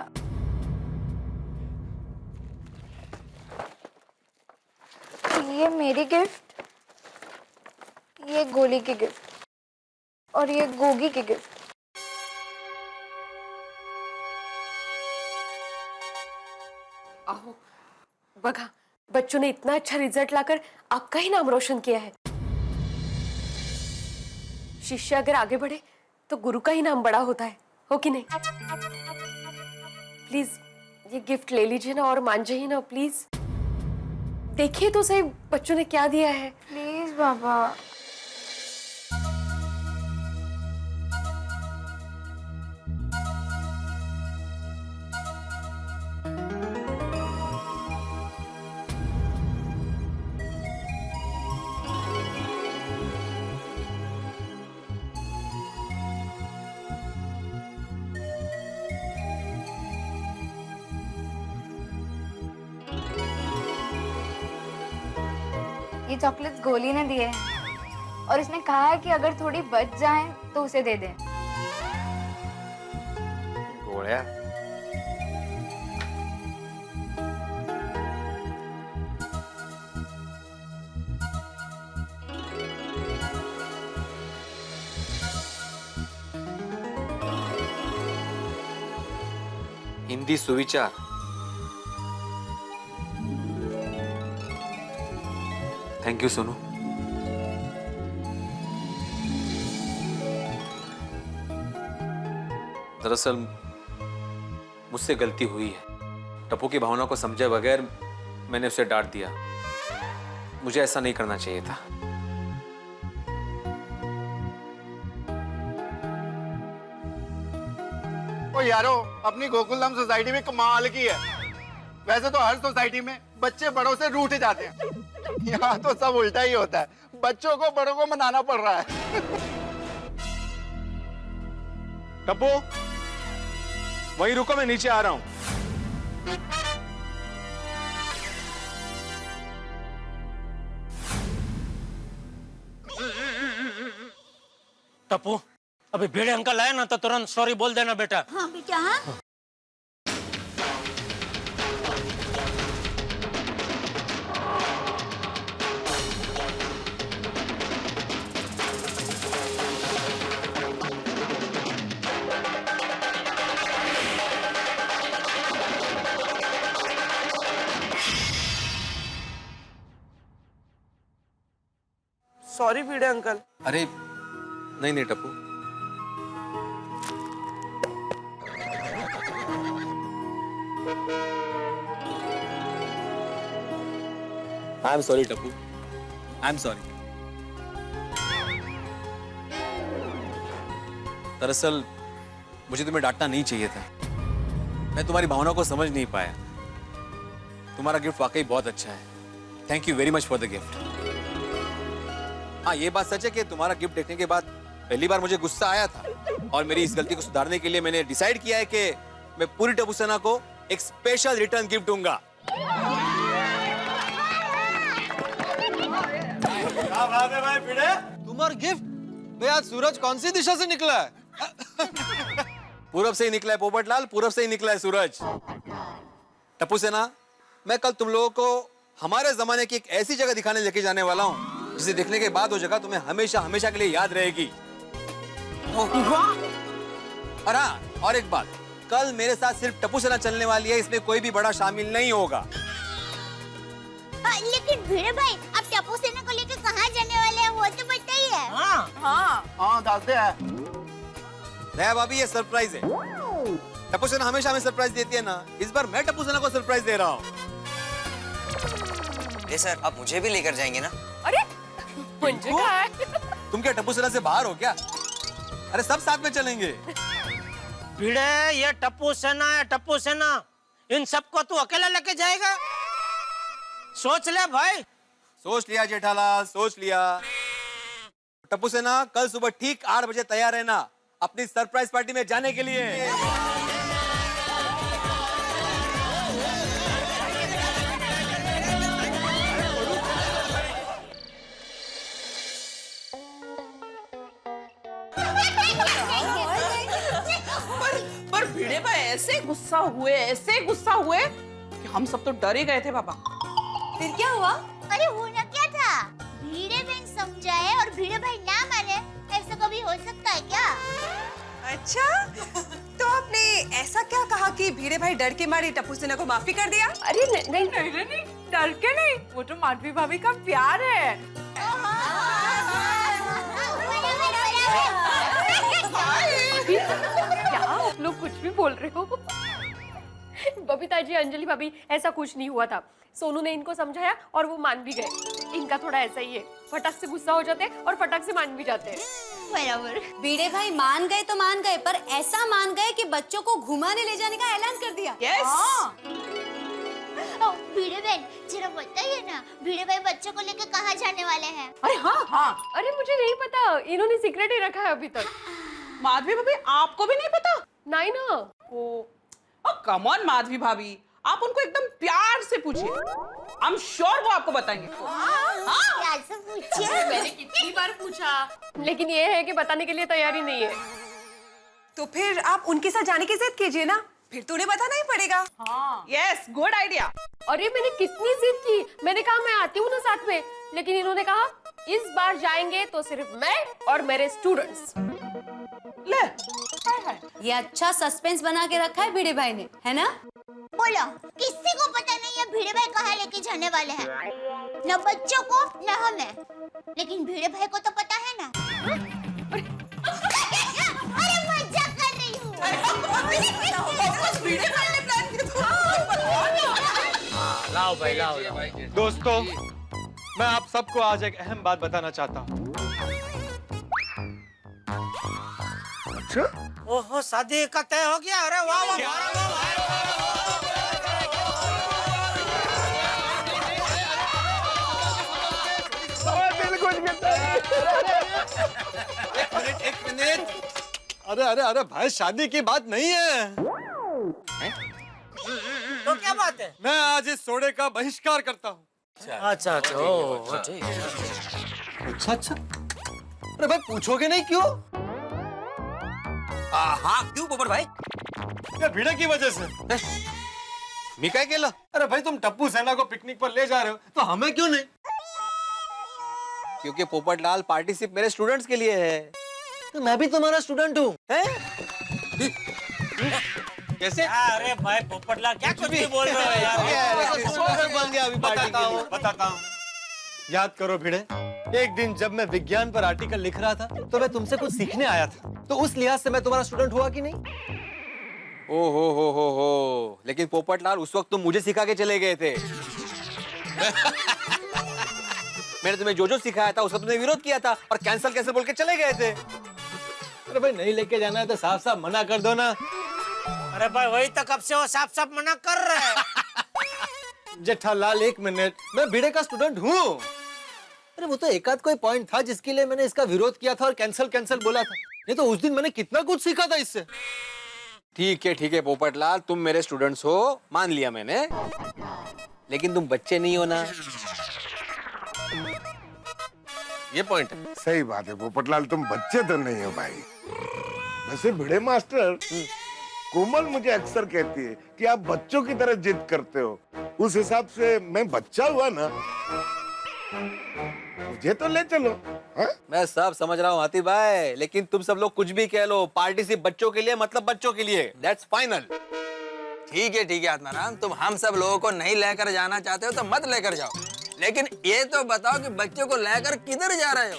ये मेरी गिफ्ट, ये गोली की गिफ्ट और ये गोगी की गिफ्ट। अहो बघा, बच्चों ने इतना अच्छा रिजल्ट लाकर आपका ही नाम रोशन किया है। शिष्य अगर आगे बढ़े तो गुरु का ही नाम बड़ा होता है, हो कि नहीं? प्लीज ये गिफ्ट ले लीजिए ना और मान जाइए ना प्लीज। देखिए तो सही बच्चों ने क्या दिया है। प्लीज बाबा। ये चॉकलेट्स गोली ने दिए हैं और उसने कहा है कि अगर थोड़ी बच जाएं तो उसे दे दें। गोलियां? हिंदी सुविचार। Thank you Sonu. दरअसल मुझसे गलती हुई है। टप्पू की भावना को समझे बगैर मैंने उसे डांट दिया। मुझे ऐसा नहीं करना चाहिए था। ओ यारो, अपनी गोकुलधाम सोसाइटी में कमाल की है। वैसे तो हर सोसाइटी में बच्चे बड़ों से रूठ जाते हैं, यहाँ तो सब उल्टा ही होता है। बच्चों को बड़ों को मनाना पड़ रहा है। टप्पू, वहीं रुको, मैं नीचे आ रहा हूं। टप्पू, अभी भिड़े अंकल आए ना तो तुरंत सॉरी बोल देना बेटा। हाँ बेटा, हाँ। Sorry Bhide uncle. अरे नहीं नहीं Tappu, I am sorry Tappu, I am sorry. दरअसल मुझे तुम्हें डांटना नहीं चाहिए था। मैं तुम्हारी भावना को समझ नहीं पाया। तुम्हारा गिफ्ट वाकई बहुत अच्छा है। Thank you very much for the gift. हाँ, ये बात सच है कि तुम्हारा गिफ्ट देखने के बाद पहली बार मुझे गुस्सा आया था और मेरी इस गलती को सुधारने के लिए मैंने डिसाइड किया है कि मैं पूरी टप्पू सेना को एक स्पेशल रिटर्न गिफ्ट दूंगा। क्या बात है भाई भिड़े, तुम्हारा गिफ्ट? भाई आज सूरज कौन सी दिशा से निकला है? पूरब से ही निकला है पोपटलाल, पूरब से ही निकला है सूरज। टप्पू सेना, मैं कल तुम लोगों को हमारे जमाने की एक ऐसी जगह दिखाने लेके जाने वाला हूँ जिसे देखने के बाद वो जगह तुम्हें हमेशा हमेशा के लिए याद रहेगी। और हाँ, और एक बात, कल मेरे साथ सिर्फ टप्पू सेना चलने वाली है, इसमें कोई भी बड़ा शामिल नहीं होगा। लेकिन भिड़े भाई, आप टप्पू सेना को लेकर कहाँ जाने वाले हैं वो तो बताइए। हाँ दादे है। दया भाभी, ये सरप्राइज है। टप्पू सेना हमेशा हमें सरप्राइज देती है ना, इस बार मैं टप्पू सेना को सरप्राइज दे रहा हूँ। सर, आप मुझे भी लेकर जाएंगे ना? अरे मुझे कहा है? तुम क्या टप्पू सेना से बाहर हो क्या? अरे सब साथ में चलेंगे। भिड़े, ये टप्पू सेना है, टप्पू सेना। इन सबको तू अकेला लेके जाएगा? सोच ले भाई। सोच लिया जेठालाल, सोच लिया। टप्पू सेना, कल सुबह ठीक 8 बजे तैयार रहना अपनी सरप्राइज पार्टी में जाने के लिए। पर भिड़े भाई ऐसे गुस्सा हुए कि हम सब तो डर ही गए थे बाबा। फिर क्या हुआ? अरे होना क्या था, भिड़े बहन समझाए और भिड़े भाई ना माने, ऐसा कभी हो सकता है क्या? अच्छा, तो आपने ऐसा क्या कहा कि भिड़े भाई डर के मारे टप्पू सेना को माफी कर दिया? अरे नहीं, डर के नहीं, वो तो माधवी भाभी का प्यार है। क्या आप लोग कुछ भी बोल रहे हो? बबीता जी, अंजलि भाभी, ऐसा कुछ नहीं हुआ था। सोनू ने इनको समझाया और वो मान भी गए। इनका थोड़ा ऐसा ही है, फटक से गुस्सा हो जाते हैं और फटक से मान भी जाते हैं। बराबर। भिड़े भाई मान गए तो मान गए, पर ऐसा मान गए कि बच्चों को घुमाने ले जाने का ऐलान कर दिया। भिड़े बहन, जरा बताइए ना, भिड़े भाई बच्चों को लेकर कहाँ जाने वाले हैं? अरे हाँ, अरे मुझे नहीं पता, इन्होंने सीक्रेट ही रखा है अभी तक। माधवी भाभी, आपको भी नहीं पता? नहीं ना। ओ कम ऑन माधवी भाभी, आप उनको एकदम प्यार से पूछिए, आई एम श्योर वो आपको बताएंगे। प्यार से पूछिए। मैंने कितनी बार पूछा, लेकिन ये है कि बताने के लिए तैयारी नहीं है। तो फिर आप उनके साथ जाने की जिद कीजिए ना, फिर तो उन्हें बताना ही पड़ेगा। Yes, good idea. अरे मैंने कितनी जिद की, मैंने कहा मैं आती हूँ ना साथ में, लेकिन इन्होंने कहा इस बार जाएंगे तो सिर्फ मैं और मेरे स्टूडेंट्स। ले, ये अच्छा सस्पेंस बना के रखा है भिड़े भाई ने, है ना? बोलो, किसी को पता नहीं है भिड़े भाई कहाँ लेके जाने वाले हैं, न बच्चों को न हमें, लेकिन भिड़े भाई को तो पता है ना। अरे मजाक कर रही हूँ। लाओ भाई, लाओ। दोस्तों, मैं आप सबको आज एक अहम बात बताना चाहता हूँ। ओहो, शादी का तय हो गया। अरे वाह वाह, एक मिनट। अरे भाई, शादी की बात नहीं है। तो क्या बात है? मैं आज इस सोडे का बहिष्कार करता हूँ। अच्छा, अच्छा। अरे भाई, पूछोगे नहीं क्यों? हाँ क्यों पोपट भाई? ये भिड़े की वजह से। मी काय केलं? अरे भाई, तुम टप्पू सेना को पिकनिक पर ले जा रहे हो, तो हमें क्यों नहीं? क्योंकि पोपटलाल पार्टी सिर्फ मेरे स्टूडेंट्स के लिए है। तो मैं भी तुम्हारा स्टूडेंट हूँ। कैसे? अरे भाई पोपटलाल, क्या कुछ भी बोल रहे हो यार? बन गया अभी बताता हूँ। याद करो भिड़े, एक दिन जब मैं विज्ञान पर आर्टिकल लिख रहा था, तो मैं तुमसे कुछ सीखने आया था, तो उस लिहाज से मैं तुम्हारा स्टूडेंट हुआ कि नहीं? ओ हो। लेकिन पोपटलाल, उस वक्त तुम मुझे सिखा के चले गए थे। मैंने तुम्हें जो सिखाया था उसका तुमने विरोध किया था और कैंसिल बोल के चले गए थे। अरे भाई, नहीं लेके जाना है तो साफ साफ मना कर दो ना। अरे भाई, वही तो कब से वो साफ साफ मना कर रहे हैं। जेठालाल, एक मिनट, मैं भिड़े का स्टूडेंट हूँ। अरे वो तो एकाध कोई पॉइंट था जिसके लिए मैंने इसका विरोध किया था और कैंसिल बोला था, नहीं तो उस दिन मैंने कितना कुछ सीखा था इससे। ठीक है पोपटलाल, तुम मेरे स्टूडेंट्स हो, मान लिया मैंने, लेकिन तुम बच्चे नहीं हो ना। ये पॉइंट है। सही बात है पोपटलाल, तुम बच्चे तो नहीं हो भाई। वैसे भिड़े मास्टर, कोमल मुझे अक्सर कहती है कि आप बच्चों की तरह जिद करते हो, उस हिसाब से मैं बच्चा हुआ ना, मुझे तो ले चलो। हा? मैं सब समझ रहा हूँ हाथी भाई, लेकिन तुम सब लोग कुछ भी कह लो, पार्टी सिर्फ बच्चों के लिए, मतलब बच्चों के लिए, दैट्स फाइनल। ठीक है आत्माराम, तुम हम सब लोगों को नहीं लेकर जाना चाहते हो तो मत लेकर जाओ, लेकिन ये तो बताओ कि बच्चों को लेकर किधर जा रहे हो?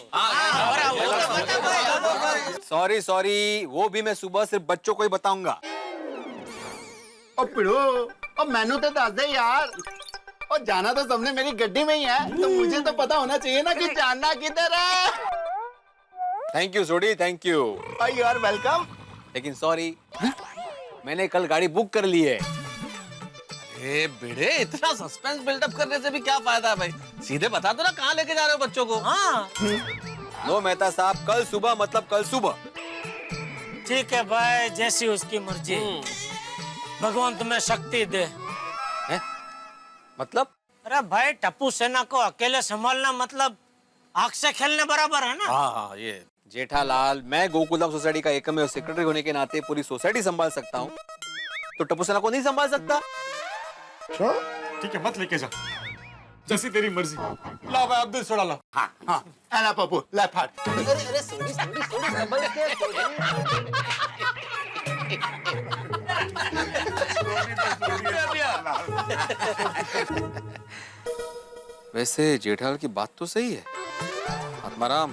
सॉरी, वो भी मैं सुबह सिर्फ बच्चों को ही बताऊंगा। और पिड़ो, और मैनू तो दस दे यार। और जाना तो सबने मेरी गड्डी में ही है, तो मुझे तो पता होना चाहिए ना कि जाना किधर है। Thank you Sodhi, thank you. You are welcome. लेकिन सॉरी, मैंने कल गाड़ी बुक कर ली है। ए भिड़े, इतना सस्पेंस बिल्डअप करने से भी क्या फायदा भाई? सीधे बता दो ना कहाँ लेके जा रहे हो बच्चों को। हाँ, नो मेहता साहब, कल सुबह मतलब कल सुबह। ठीक है भाई, जैसी उसकी मर्जी। भगवान तुम्हें शक्ति दे। मतलब? अरे भाई, टप्पू सेना को अकेले संभालना मतलब आग से खेलने बराबर है ना। हाँ, ये जेठालाल, मैं गोकुलधाम सोसाइटी का एकमेव सेक्रेटरी होने के नाते पूरी सोसाइटी संभाल सकता हूँ, तो टप्पू सेना को नहीं संभाल सकता? ठीक है, मत लेके जा, जैसी तेरी मर्जी। ला भाई, अब्दुल सोडा ला। हाँ, अला पप्पू, ला फाट। अरे सोडी, संभल के। वैसे जेठालाल की बात तो सही है। आत्माराम,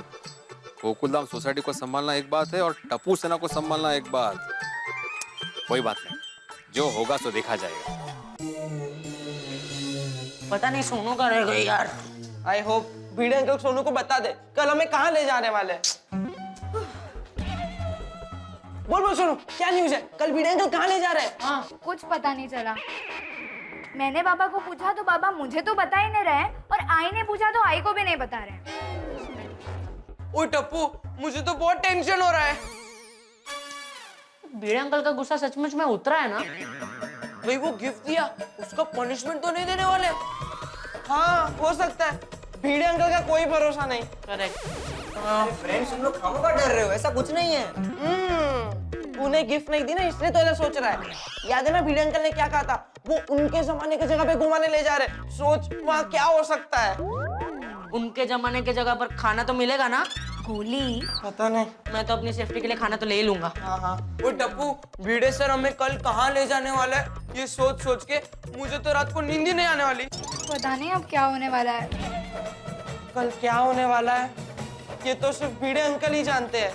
गोकुलधाम सोसाइटी को संभालना एक बात है और टप्पू सेना को संभालना एक बात। कोई बात नहीं, जो होगा सो देखा जाएगा। पता नहीं सोनू का रह गई यार। I hope Bhide uncle Sonu को बता दे कल हमें कहाँ ले जाने वाले हैं। बोल सोनू, क्या न्यूज़ है? कल भिड़े अंकल कहाँ ले जा रहे हैं? हाँ, कुछ पता नहीं चला। मैंने बाबा को पूछा तो बाबा मुझे तो बता ही नहीं रहे, और आई ने पूछा तो आई को भी नहीं बता रहे। ओए टप्पू, मुझे तो बहुत टेंशन हो रहा है। भिड़े अंकल का गुस्सा सचमुच में उतरा है ना? कहीं वो गिफ्ट दिया उसका पनिशमेंट तो नहीं देने वाले? हाँ हो सकता है, भिड़े अंकल का कोई भरोसा नहीं। करेक्ट। फ्रेंड्स तुम लोग खामों का डर रहे हो, ऐसा कुछ नहीं है। उन्हें गिफ्ट नहीं दी ना, इसलिए तो ऐसा सोच रहा है। याद है ना भिड़े अंकल ने क्या कहा था, वो उनके जमाने की जगह पे घुमाने ले जा रहे। सोच वहाँ क्या हो सकता है। उनके जमाने के जगह पर खाना तो मिलेगा ना? गोली पता नहीं, मैं तो अपनी सेफ्टी के लिए खाना तो ले ही लूंगा। हाँ हाँ। वो टप्पू, भिड़े सर हमें कल कहाँ ले जाने वाला है, ये सोच सोच के मुझे तो रात को नींद ही नहीं आने वाली। पता नहीं अब क्या होने वाला है। कल क्या होने वाला है ये तो सिर्फ भिड़े अंकल ही जानते हैं।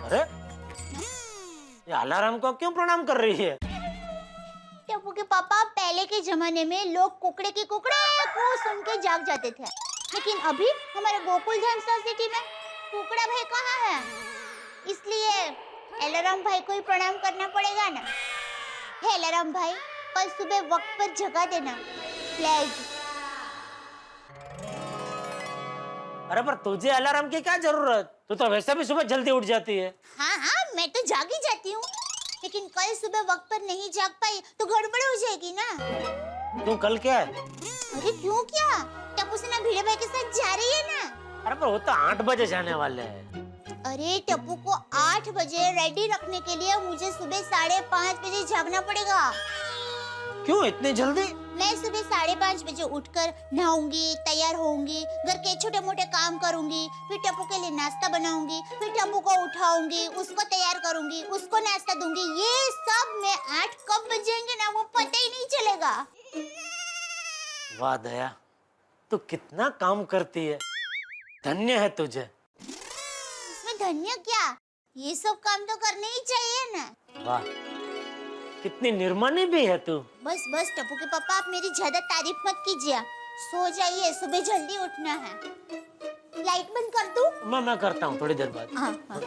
अरे ये अलार्म को क्यों प्रणाम कर रही है? टप्पू के पापा, पहले के जमाने में लोग कुकड़े की कुकड़े को सुन के जाग जाते थे, लेकिन अभी हमारे गोकुल धाम सोसाइटी में कुकड़ा भाई कहाँ है, इसलिए अलार्म भाई को ही प्रणाम करना पड़ेगा ना। हे अलार्म भाई, कल सुबह वक्त पर जगा देना प्लीज। अरे पर तुझे अलार्म की क्या जरूरत, तू तो वैसे भी सुबह जल्दी उठ जाती है। हाँ हाँ, मैं तो जाग ही जाती हूँ, लेकिन कल सुबह वक्त पर नहीं जाग पाई तो गड़बड़ हो जाएगी ना। तू कल क्या है? अरे क्यों क्या, टप्पू से ना भिड़े भाई के साथ जा रही है ना। अरे पर वो तो 8 बजे जाने वाले हैं। अरे टप्पू को 8 बजे रेडी रखने के लिए मुझे सुबह 5:30 बजे जागना पड़ेगा। क्यों इतनी जल्दी? मैं सुबह 5:30 बजे उठकर नहाऊंगी, तैयार होऊंगी, घर के छोटे मोटे काम करूंगी, फिर टप्पू के लिए नाश्ता बनाऊंगी, फिर टप्पू को उठाऊंगी, उसको तैयार करूंगी, उसको नाश्ता दूंगी। ये सब में 8 कब बजेंगे ना वो पता ही नहीं चलेगा। वाह दया, तू कितना काम करती है, धन्य है तुझे। इसमें धन्य क्या, ये सब काम तो करने ही चाहिए ना। वाह, कितनी निर्मानी भी है तू। बस बस टप्पू के पापा, आप मेरी ज्यादा तारीफ मत कीजिए, सो जाइए, सुबह जल्दी उठना है। लाइट बंद कर दूं? मैं करता हूँ थोड़ी देर बाद। हाँ हाँ।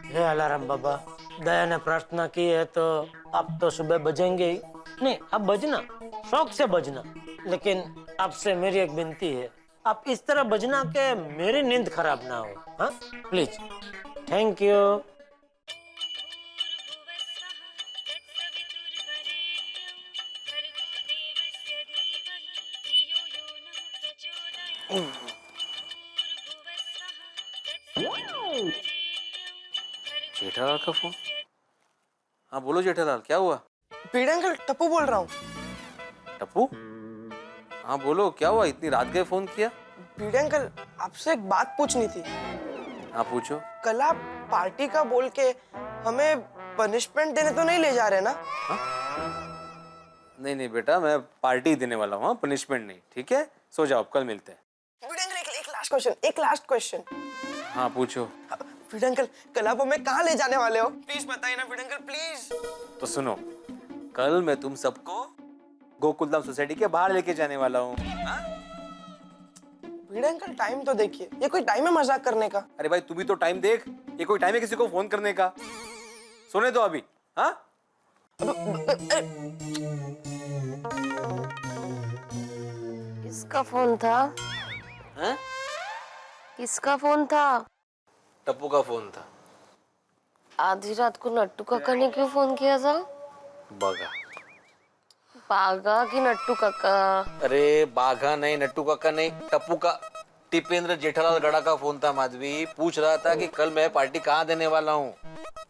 हे अलार्म बाबा, दया ने प्रार्थना की है तो अब तो सुबह बजेंगे ही। नहीं, अब बजना, शौक से बजना, लेकिन आपसे मेरी एक विनती है, आप इस तरह बजना के मेरी नींद खराब ना हो। हाँ प्लीज, थैंक यू। जेठालाल का फोन? हाँ बोलो जेठालाल, क्या हुआ? भिड़े अंकल, टप्पू बोल रहा हूँ। टप्पू? हाँ बोलो, क्या हुआ, इतनी रात गए फोन किया? भिड़े अंकल, आपसे एक बात पूछनी थी। हाँ पूछो। कल आप पार्टी का बोल के हमें पनिशमेंट देने तो नहीं ले जा रहे ना? हा? नहीं नहीं बेटा, मैं पार्टी देने वाला हूँ, पनिशमेंट नहीं, ठीक है? सो जाओ, कल मिलते हैं। भिड़े अंकल, एक लास्ट क्वेश्चन। हाँ पूछो। भिड़े अंकल, कल आप हमें कहाँ ले जाने वाले हो? प्लीज बताइए ना भिड़े अंकल, प्लीज। तो सुनो, कल मैं तुम सबको गोकुलधाम सोसाइटी के बाहर लेके जाने वाला हूँ। भिड़े अंकल, टाइम तो देखिए, ये कोई टाइम है मजाक करने का? अरे भाई तू भी तो टाइम देख, ये कोई टाइम है किसी को फोन करने का? सुने तो अभी। हाँ किसका फोन था? हैं? किसका फोन था? टप्पू का फोन था। आधी रात को नट्टू काका ने क्यों फोन किया था? बागा। बागा की नट्टू काका? अरे बाघा नहीं, नट्टू काका नहीं, टप्पू का, टिपेंद्र जेठालाल गड़ा का फोन था। माधवी पूछ रहा था कि कल मैं पार्टी कहाँ देने वाला हूँ।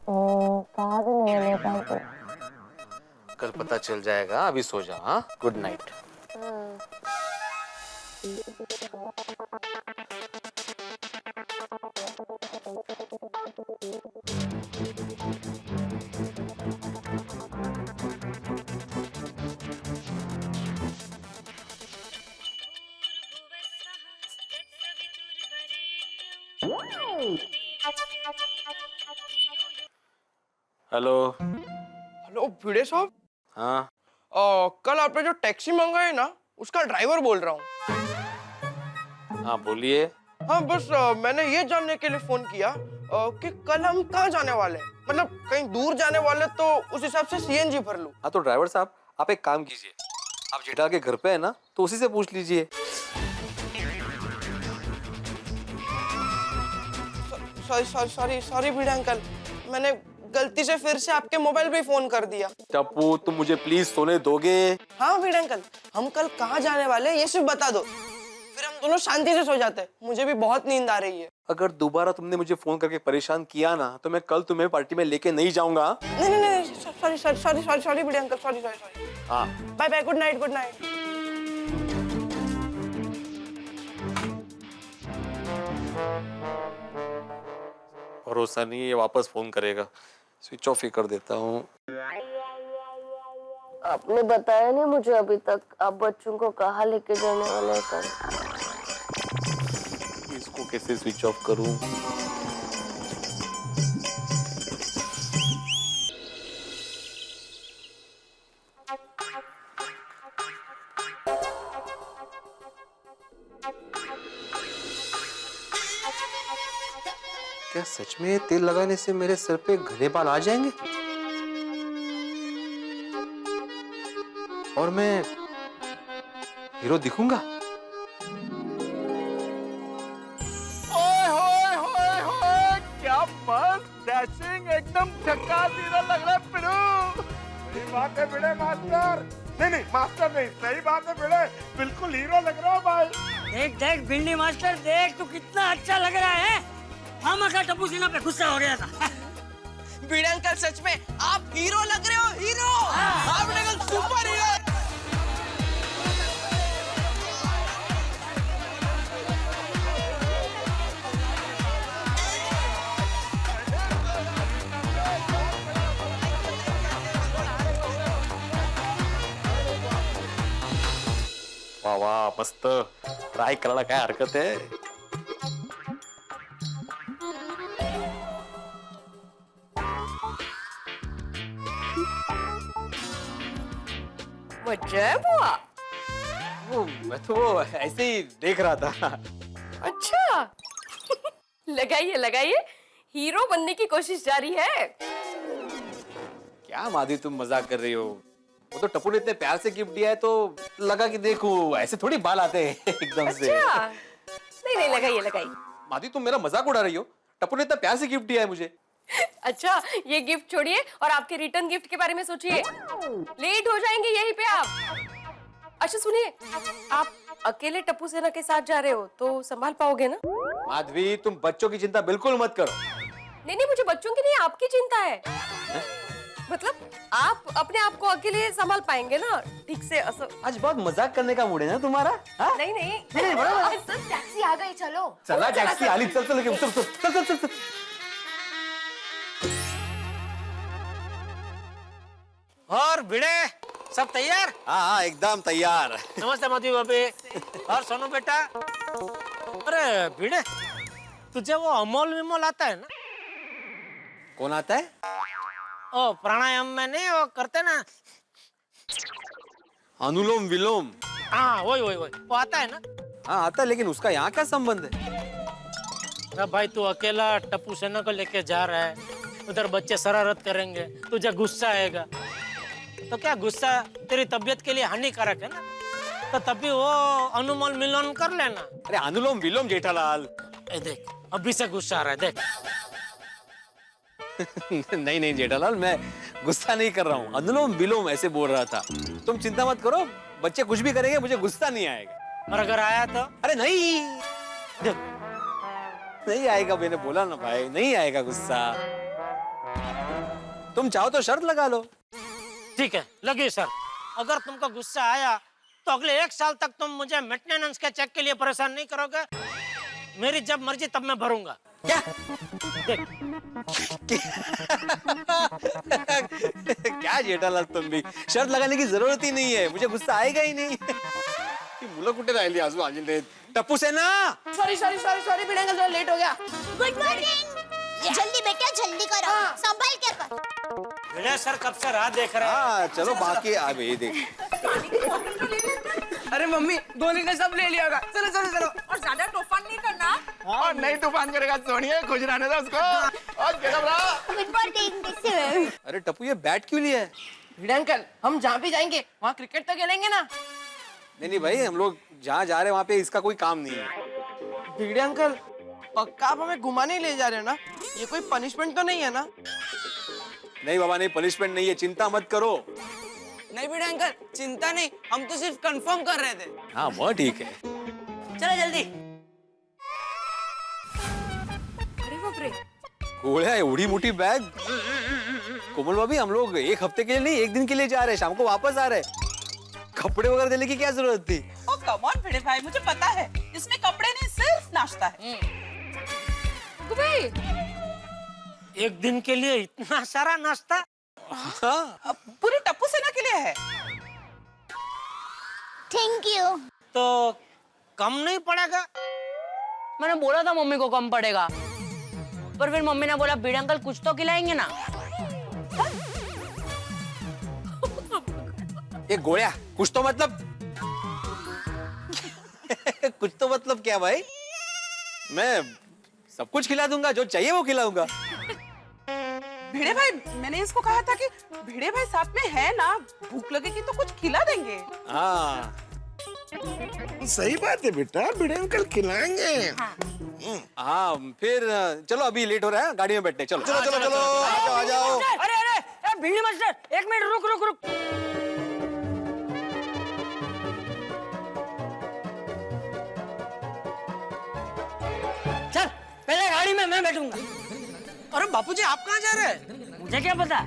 कहाँ देने वाले पार्टी? कल पता चल जाएगा, अभी सो जाओ। हाँ, गुड नाइट। हेलो। हेलो भिड़े साहब। हाँ कल आपने जो टैक्सी मंगाई ना, उसका ड्राइवर बोल रहा हूँ। हाँ बोलिए। हाँ बस मैंने ये जानने के लिए फोन किया कि कल हम कहाँ जाने वाले हैं, मतलब कहीं दूर जाने वाले तो उस हिसाब से सीएनजी भर लूं। हाँ तो ड्राइवर साहब आप एक काम कीजिए, आप जेठा के घर पे है ना, तो उसी से पूछ लीजिए। सॉरी भिड़े अंकल, मैंने गलती से फिर से आपके मोबाइल पे फोन कर दिया। टप्पू तुम मुझे प्लीज सोने दोगे? हाँ भिड़े अंकल, हम कल कहाँ जाने वाले हैं ये सिर्फ बता दो, फिर हम दोनों शांति से सो जाते हैं। मुझे भी बहुत नींद आ रही है। अगर दोबारा तुमने मुझे फोन करके परेशान किया ना तो मैं कल तुम्हें पार्टी में लेके नहीं जाऊंगा। नहीं सॉरी भिड़े अंकल, सॉरी। हाँ bye bye, good night, good night. भरोसा नहीं है ये वापस फोन करेगा, स्विच ऑफ ही कर देता हूँ। आपने बताया नहीं मुझे अभी तक, आप बच्चों को कहाँ लेके जाने वाले हैं कल? इसको कैसे स्विच ऑफ करूँ? क्या सच में तेल लगाने से मेरे सर पे घने बाल आ जाएंगे और मैं हीरो दिखूंगा? ओए होए होए होए, क्या मस्त डैशिंग, एकदम झकास हीरो लग रहा है पिड़ू। सही बात है भिड़े मास्टर। नहीं मास्टर नहीं, सही बात है भिड़े, बिल्कुल हीरो लग रहा है भाई। देख भिंडी मास्टर, देख तू कितना अच्छा लग रहा है। हम का टप्पू सिन्हा पे गुस्सा हो गया था। भिड़े अंकल सच में आप हीरो लग रहे हो, हीरो। आप भिड़े अंकल सुपर हीरो। वाह वाह मस्त, ट्राय करायला काय हरकत आहे? वो मैं तो वो ऐसे ही देख रहा था। अच्छा लगाइए लगाइए, हीरो बनने की कोशिश जारी है। क्या माधवी तुम मजाक कर रही हो? वो तो टप्पू ने इतने प्यार से गिफ्ट दिया है तो लगा कि देखो ऐसे थोड़ी बाल आते हैं एकदम से। अच्छा नहीं लगाइए लगाइए। माधवी तुम मेरा मजाक उड़ा रही हो? टप्पू ने इतना प्यार से गिफ्ट दिया है मुझे। अच्छा ये गिफ्ट छोड़िए और आपके रिटर्न गिफ्ट के बारे में सोचिए। लेट हो जाएंगे यहीं पे आप। अच्छा सुनिए, आप अकेले टप्पू सेना के साथ जा रहे हो तो संभाल पाओगे ना? माधवी तुम बच्चों की चिंता बिल्कुल मत करो। नहीं मुझे बच्चों की नहीं, आपकी चिंता है। मतलब आप अपने आप को अकेले संभाल पाएंगे ना ठीक से? आज बहुत मजाक करने का मूड है ना तुम्हारा? नहीं टैक्सी आ गई, चलो। चला टैक्सी आली, चल। और भिड़े सब तैयार? हाँ एकदम तैयार। नमस्ते माधवी भाभी। और सोनू बेटा। अरे भिड़े, तुझे वो अमोल विमोल आता है ना? कौन आता है? ओ प्राणायाम में नहीं वो करते ना, अनुलोम विलोम। हाँ वही वो आता है ना? हाँ आता है, लेकिन उसका यहाँ क्या संबंध है? अरे भाई तू अकेला टप्पू सेना को लेके जा रहा है, उधर बच्चे शरारत करेंगे, तुझे गुस्सा आएगा, तो क्या गुस्सा तेरी तबीयत के लिए हानिकारक है ना? तो तभी वो अनुलोम विलोम कर लेना। अरे अनुलोम विलोम जेठालाल। देख अभी से गुस्सा आ रहा है, देख। नहीं जेठालाल, मैं गुस्सा नहीं कर रहा हूँ, अनुलोम विलोम ऐसे बोल रहा था। तुम चिंता मत करो, बच्चे कुछ भी करेंगे मुझे गुस्सा नहीं आएगा। और अगर आया तो? अरे नहीं आएगा, मैंने बोला ना भाई, नहीं आएगा गुस्सा। तुम चाहो तो शर्त लगा लो। ठीक है लगी सर, अगर तुमको गुस्सा आया तो अगले 1 साल तक तुम मुझे मेंटेनेंस के चेक के लिए परेशान नहीं करोगे। मेरी जब मर्जी तब मैं भरूंगा। क्या? देख क्या जेठालाल तुम भी, शर्त लगाने की जरूरत ही नहीं है, मुझे गुस्सा आएगा ही नहीं। मुलं कुठे राहिली आजू आजी? टप्पू सेना। सॉरी भिड़े अंकल, थोड़ा लेट हो गया। Good morning. जल्दी बेटा जल्दी करो, संभाल के कर। भिड़े सर कब से राह देख रहे हैं। हाँ चलो बाकी अब ये देख। अरे मम्मी गोली ने सब ले लिया होगा। चलो चलो चलो। और ज्यादा तूफान नहीं करना। और नहीं तूफान करेगा सोनिया, खुश रहने दो उसको। और गेटअप रहा। Good morning. अरे टप्पू ये बैट क्यों लिया है? भिड़े अंकल हम जहाँ भी जाएंगे वहाँ क्रिकेट तो खेलेंगे ना। नहीं भाई, हम लोग जहाँ जा रहे हैं वहाँ पे इसका कोई काम नहीं है। भिड़े अंकल पक्का आप हमें घुमाने ले जा रहे हो ना? ये कोई पनिशमेंट तो नहीं है ना? नहीं बाबा नहीं, पनिशमेंट नहीं है, चिंता मत करो। नहीं भिड़े अंकल चिंता नहीं, हम तो सिर्फ कंफर्म कर रहे थे। हाँ वो ठीक है। चलो जल्दी। अरे बाप रे, घोड़ा एवढी मोटी बैग। कोमल भाभी हम लोग एक हफ्ते के लिए नहीं, एक दिन के लिए जा रहे हैं, शाम को वापस आ रहे हैं। कपड़े वगैरह देने की क्या जरूरत थी? ओ कम ऑन भिड़े भाई, मुझे पता है इसमें कपड़े नहीं सिर्फ नाश्ता है। एक दिन के लिए इतना सारा नाश्ता? हाँ। पूरी टप्पू सेना के लिए है। Thank you. तो कम नहीं पड़ेगा? मैंने बोला था मम्मी को कम पड़ेगा, पर फिर मम्मी ने बोला भिड़े अंकल कुछ तो खिलाएंगे ना। ये गोया कुछ तो मतलब कुछ तो मतलब क्या भाई? मैं सब कुछ खिला दूंगा, जो चाहिए वो खिलाऊंगा। भिड़े भाई मैंने इसको कहा था कि भिड़े भाई साथ में है ना, भूख लगेगी तो कुछ खिला देंगे। हाँ सही बात है बेटा, भिड़े अंकल खिलाएंगे। हाँ फिर चलो, अभी लेट हो रहा है, गाड़ी में बैठते हैं। चलो चलो चलो चलो, आ जाओ आ जाओ। अरे अरे भिंडी मास्टर, एक मिनट रुक रुक रुक। चल पहले गाड़ी में मैं बैठूंगा। अरे बापूजी आप कहाँ जा रहे हैं? मुझे क्या पता,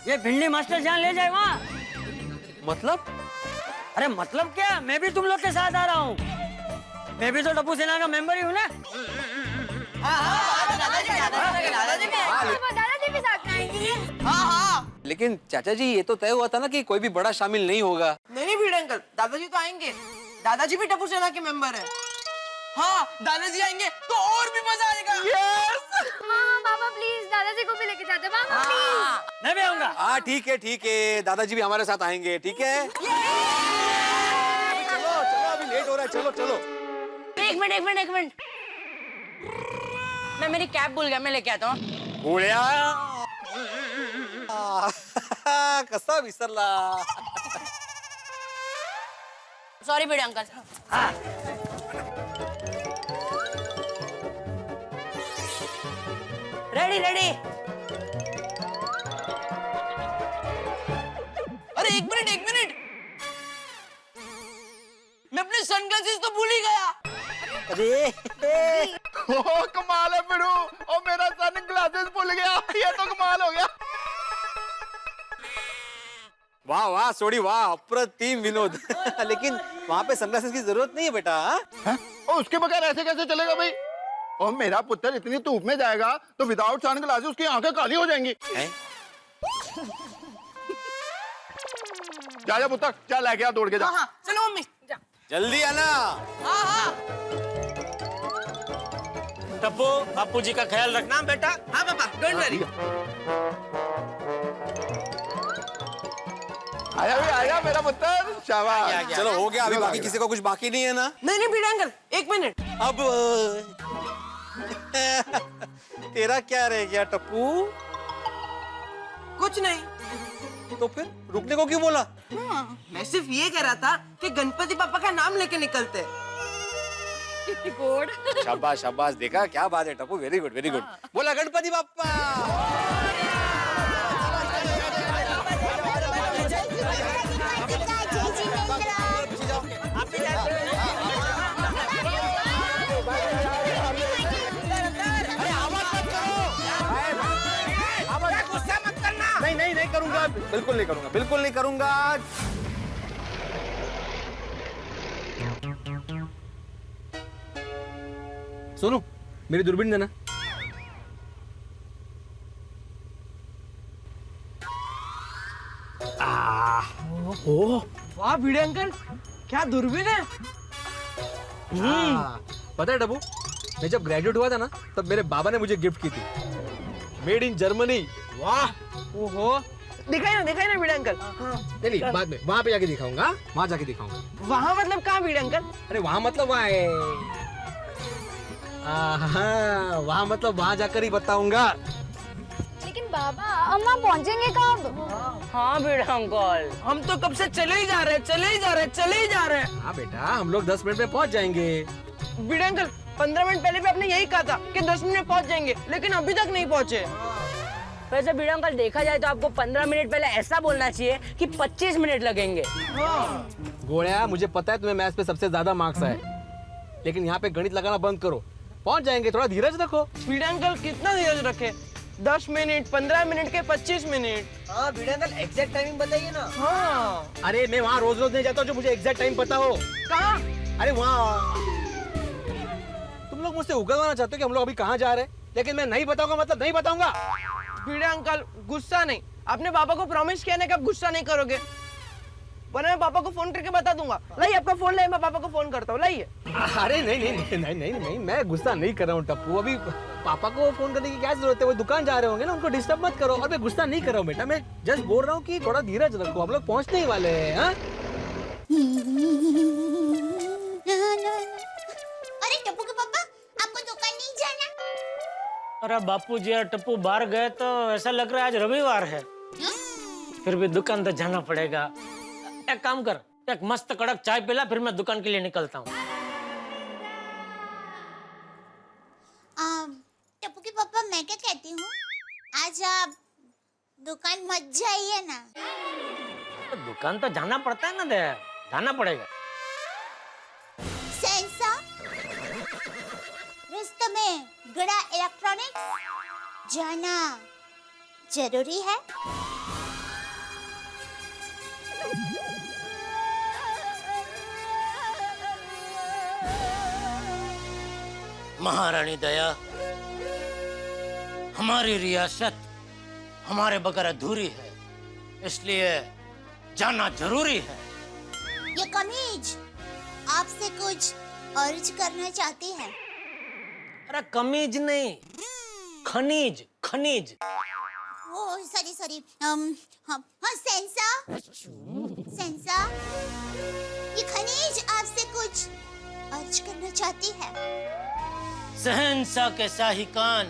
ये भिंडी मास्टर जहाँ ले जाए वहाँ। मतलब? अरे मतलब क्या, मैं भी तुम लोग के साथ आ रहा हूँ। मैं भी तो टप्पू सेना का मेंबर ही हूँ ना। दादाजी भी साथ में आएंगे। हाँ। लेकिन चाचा जी ये तो तय हुआ था ना कि कोई भी बड़ा शामिल नहीं होगा। नहीं भिड़े अंकल, दादाजी तो आएंगे। दादाजी भी टप्पू सेना के मेंबर है। हाँ दादाजी आएंगे तो और भी मजा आएगा। यस। हाँ पापा प्लीज दादाजी को भी लेके जाते पापा प्लीज। मैं भी आऊंगा। हाँ ठीक है, दादाजी भी हमारे साथ आएंगे, ठीक है? अभी चलो चलो, अभी लेट हो रहा है, चलो चलो। एक मिनट। मैं मेरी कैप भूल गया, मैं लेके आता हूँ। गोळ्या कसा विसरला? Sorry Bhide uncle. रेडी। अरे एक मिनट, मैं अपने सनग्लासेस तो भूल ही गया। अरे ओ कमाल है बिड़ू, और मेरा सन ग्लासेस भूल गया, ये तो कमाल हो गया। वाह वाह सोडी वाह, अप्रतिम विनोद। लेकिन वहाँ पे सनग्लासेस की जरूरत नहीं है बेटा। हैं? और उसके बगैर ऐसे कैसे चलेगा भाई? और मेरा पुत्र इतनी धूप में जाएगा तो विदाउट सन ग्लासेस उसकी आंखें काली हो जाएंगी। जा पुत्र, जा लेके आ, दौड़ के जा। हाँ चलो मम्मी जा। जल्दी आना। हाँ। टप्पू बापू जी का ख्याल रखना बेटा। हाँ पापा डोंट वरी। आया मेरा पुत्र, शाबाश। चलो हो गया, अभी बाकी किसी को कुछ बाकी नहीं है ना? नहीं भिड़े अंकल, एक मिनट। अब तेरा क्या रह गया टप्पू? कुछ नहीं। तो फिर रुकने को क्यों बोला? मैं सिर्फ ये कह रहा था कि गणपति पापा का नाम लेके निकलते। शाबाश शाबाश, देखा क्या बात है टप्पू, वेरी गुड। बोला गणपति बाप्पा। नहीं करूंगा, बिल्कुल नहीं करूंगा। सोनू मेरी दूरबीन देना। वाह भिड़े अंकल, क्या दूरबीन है। पता है टप्पू, मैं जब ग्रेजुएट हुआ था ना, तब मेरे बाबा ने मुझे गिफ्ट की थी, मेड इन जर्मनी। वाह। ओहो, दिखाई ना भिड़े अंकल। नहीं नहीं, बाद में वहाँ पे जाके दिखाऊंगा, वहाँ जाके दिखाऊंगा। वहाँ मतलब कहाँ भिड़े अंकल? अरे वहाँ मतलब वहाँ है, वहाँ मतलब वहाँ जाकर ही बताऊंगा। लेकिन बाबा हम वहाँ पहुँचेंगे कब? हाँ भिड़े अंकल, हम तो कब से चले ही जा रहे हैं। हाँ बेटा, हम लोग 10 मिनट में पहुँच जाएंगे। भिड़े अंकल 15 मिनट पहले भी आपने यही कहा था कि 10 मिनट में पहुँच जाएंगे, लेकिन अभी तक नहीं पहुँचे। वैसे भिड़े अंकल देखा जाए तो आपको 15 मिनट पहले ऐसा बोलना चाहिए कि 25 मिनट लगेंगे। गोड़िया, मुझे पता है तुम्हें मैथ्स पे सबसे ज्यादा मार्क्स आए, लेकिन यहाँ पे गणित लगाना बंद करो, पहुँच जाएंगे, थोड़ा धीरज रखो। भिड़े अंकल कितना धीरज रखे? 10 मिनट, 15 मिनट के 25 मिनट। हाँ भिड़े अंकल, एग्जैक्ट टाइमिंग बताइए ना। हाँ। अरे मैं वहाँ रोज रोज नहीं जाता हूँ जो मुझे एग्जैक्ट टाइम पता हो। कहाँ? अरे वहाँ। तुम लोग मुझसे उगलवाना चाहते हो कि हम लोग अभी कहाँ जा रहे हैं, लेकिन मैं नहीं बताऊंगा मतलब नहीं बताऊंगा। भिड़े अंकल गुस्सा नहीं, आपने पापा को प्रॉमिस किया ना कि आप गुस्सा नहीं करोगे, वरना मैं पापा को फोन करके बता दूंगा। लाइए आपका फोन, लाइए, मैं पापा को फोन करता हूँ, लाइए। अरे नहीं नहीं नहीं नहीं नहीं नहीं, मैं गुस्सा नहीं कर रहा हूँ टप्पू। अभी पापा को फोन करने की क्या जरूरत है, वो दुकान जा रहे होंगे ना, उनको डिस्टर्ब मत करो। और मैं गुस्सा नहीं कर रहा हूँ बेटा, मैं जस्ट बोल रहा हूँ कि थोड़ा धीरज रखो, हम लोग पहुँचने ही वाले हैं। हाँ? अरे टप्पू के पापा, आपको दुकान नहीं जाना? अरे बापू जी और टप्पू बाहर गए तो ऐसा लग रहा है आज रविवार है। फिर भी दुकान तो जाना पड़ेगा। एक काम कर, एक मस्त कड़क चाय पिला, फिर मैं दुकान के लिए निकलता हूँ। टप्पू के पापा, मैं क्या कहती हूँ, आज आप दुकान मत जाइए ना। तो दुकान तो जाना पड़ता है ना, दे जाना पड़ेगा। सेंसा, रास्ते में गड़ा इलेक्ट्रॉनिक्स जाना जरूरी है। महारानी दया, हमारी रियासत हमारे बगैर अधूरी है, इसलिए जाना जरूरी है। ये कमीज आपसे कुछ अर्ज करना चाहती है। अरे कमीज नहीं, खनीज खनीज। ओ सॉरी, हाँ सेंसा, सेंसा, ये खनीज आपसे कुछ अर्ज करना चाहती है। शहंशाह के शाही कान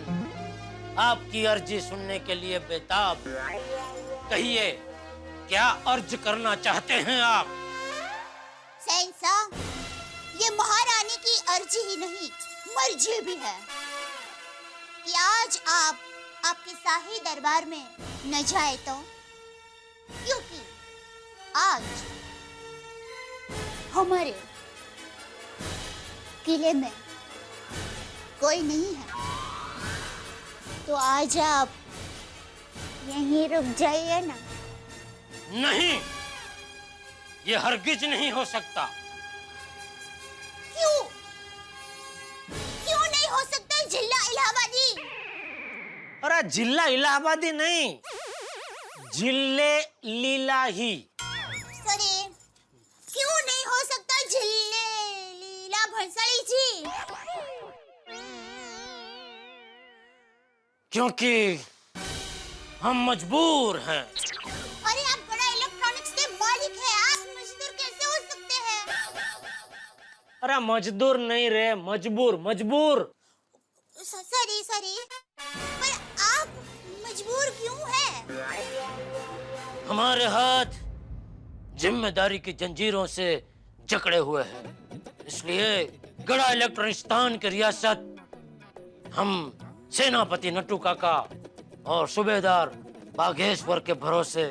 आपकी अर्जी सुनने के लिए बेताब। कहिए, क्या अर्ज करना चाहते हैं आप? सेंसा, ये महारानी की अर्जी ही नहीं, मर्जी भी है कि आज आप आपके शाही दरबार में न जाए तो, क्योंकि आज हमारे किले में कोई नहीं है, तो आज आप यहीं रुक जाइए ना। नहीं, ये हरगिज नहीं हो सकता। क्यों नहीं हो सकता जिला इलाहाबादी? अरे जिला इलाहाबादी नहीं, जिले लीलाही। सॉरी, क्यों नहीं हो सकता जिले लीला भंसाली जी? क्योंकि हम मजबूर हैं। अरे आप बड़ा इलेक्ट्रॉनिक्स के मालिक हैं, आप मजदूर कैसे हो सकते हैं? अरे मजदूर नहीं रे, मजबूर मजबूर। सॉरी, पर आप मजबूर क्यों हैं? हमारे हाथ जिम्मेदारी की जंजीरों से जकड़े हुए हैं, इसलिए गड़ा इलेक्ट्रॉनिस्तान की रियासत हम सेनापति नट्टू काका और सूबेदार बाघेश्वर के भरोसे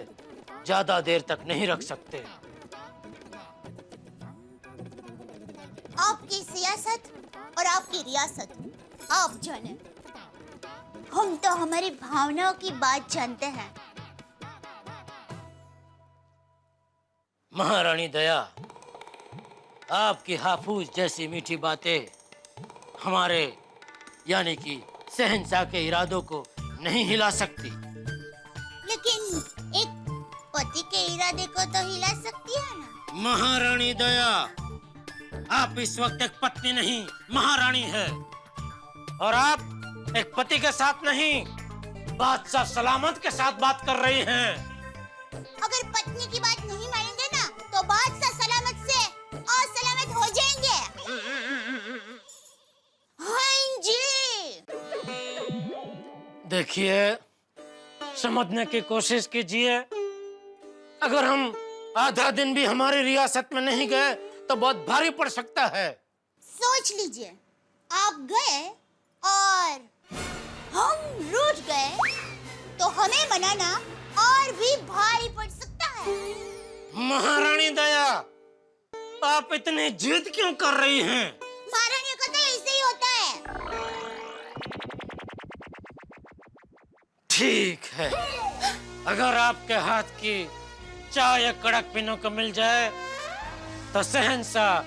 ज्यादा देर तक नहीं रख सकते। आपकी सियासत और आपकी रियासत आप जाने, हम तो हमारी भावनाओं की बात जानते हैं। महारानी दया, आपकी हाफूज जैसी मीठी बातें हमारे यानी कि शहंशाह के इरादों को नहीं हिला सकती। लेकिन एक पति के इरादे को तो हिला सकती है ना। महारानी दया, आप इस वक्त एक पत्नी नहीं, महारानी है, और आप एक पति के साथ नहीं, बादशाह सलामत के साथ बात कर रही हैं। अगर पत्नी की बात नहीं मानेंगे ना तो बादशाह सलामत से असलामत हो जाएंगे। हाँ जी। देखिए, समझने की कोशिश कीजिए। अगर हम आधा दिन भी हमारी रियासत में नहीं गए तो बहुत भारी पड़ सकता है। सोच लीजिए, आप गए और हम रूठ गए तो हमें मनाना और भी भारी पड़ सकता है। महारानी दया, आप इतनी जिद क्यों कर रही हैं? महारानी का तो ऐसे ही होता है। ठीक है, अगर आपके हाथ की चाय कड़क पीने को मिल जाए तो शहंशाह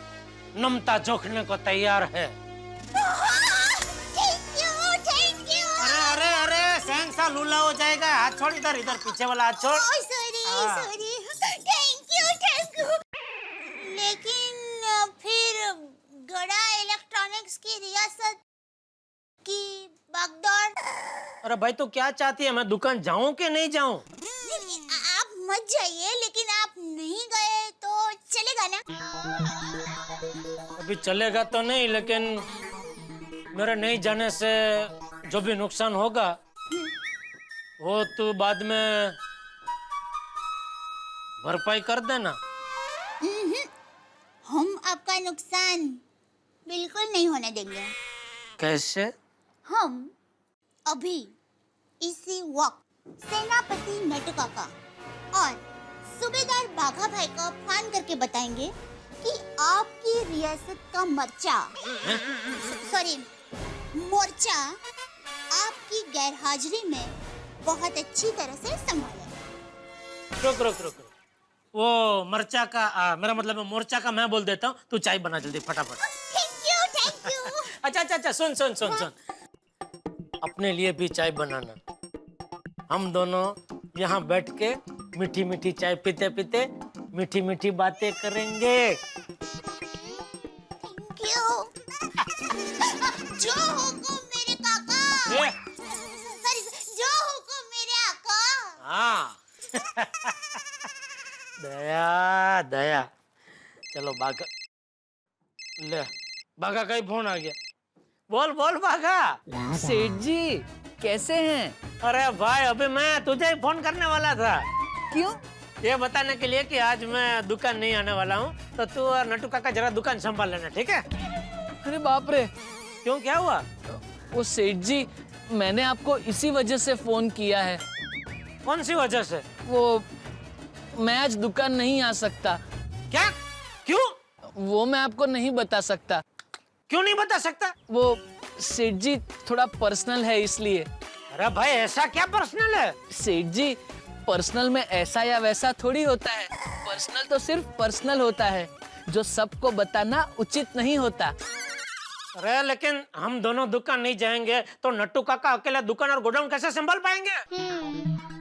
नमता जोखने को तैयार है। Thank you. अरे अरे अरे, शहंशाह लूला हो जाएगा। हाथ छोड़, इधर इधर पीछे वाला हाथ छोड़। सॉरी। Thank you. लेकिन फिर गड़ा इलेक्ट्रॉनिक्स की रियासत की बागडोर। अरे भाई, तो क्या चाहती है, मैं दुकान जाऊं कि नहीं जाऊं? आप मत जाइए, लेकिन आप नहीं गए तो चलेगा ना? अभी चलेगा तो नहीं, लेकिन मेरे नहीं जाने से जो भी नुकसान होगा वो तू बाद में भरपाई कर देना। हम आपका नुकसान बिल्कुल नहीं होने देंगे। कैसे? हम अभी इसी वक्त सेनापति नटुकाका और सूबेदार बाघा भाई को फोन करके बताएंगे कि आपकी रियासत का मोर्चा आपकी गैरहाजिरी में बहुत अच्छी तरह से संभालेगा। रुक। वो मर्चा का मेरा मतलब मोर्चा का मैं बोल देता हूँ, तू चाय बना जल्दी फटाफट। Thank you. अच्छा, सुन। अपने लिए भी चाय बनाना। हम दोनों यहाँ बैठ के मीठी मीठी चाय पीते पीते मीठी मीठी बातें करेंगे। Thank you. जो हुकुम मेरे काका। सॉरी, जो हुकुम मेरे आका। हाँ। दया। चलो बाघा, ले बाघा का ही फोन आ गया। बोल बाघा। सेठ जी कैसे हैं? अरे भाई, अभी मैं तुझे ही फोन करने वाला था। क्यों? ये बताने के लिए कि आज मैं दुकान नहीं आने वाला हूँ, तो तू और नटू काका जरा दुकान संभाल लेना, ठीक है? अरे बाप रे, क्यों, क्या हुआ? वो सेठ जी, मैंने आपको इसी वजह से फोन किया है। कौन सी वजह से? वो मैं आज दुकान नहीं आ सकता। क्या? क्यों? वो मैं आपको नहीं बता सकता। क्यों नहीं बता सकता? वो सेठ जी थोड़ा पर्सनल है, इसलिए। अरे भाई, ऐसा क्या पर्सनल है? सेठ जी, पर्सनल में ऐसा या वैसा थोड़ी होता है। पर्सनल तो सिर्फ पर्सनल होता है, जो सबको बताना उचित नहीं होता। अरे लेकिन हम दोनों दुकान नहीं जाएंगे तो नट्टू काका अकेला दुकान और गोडाउन कैसे संभाल पाएंगे?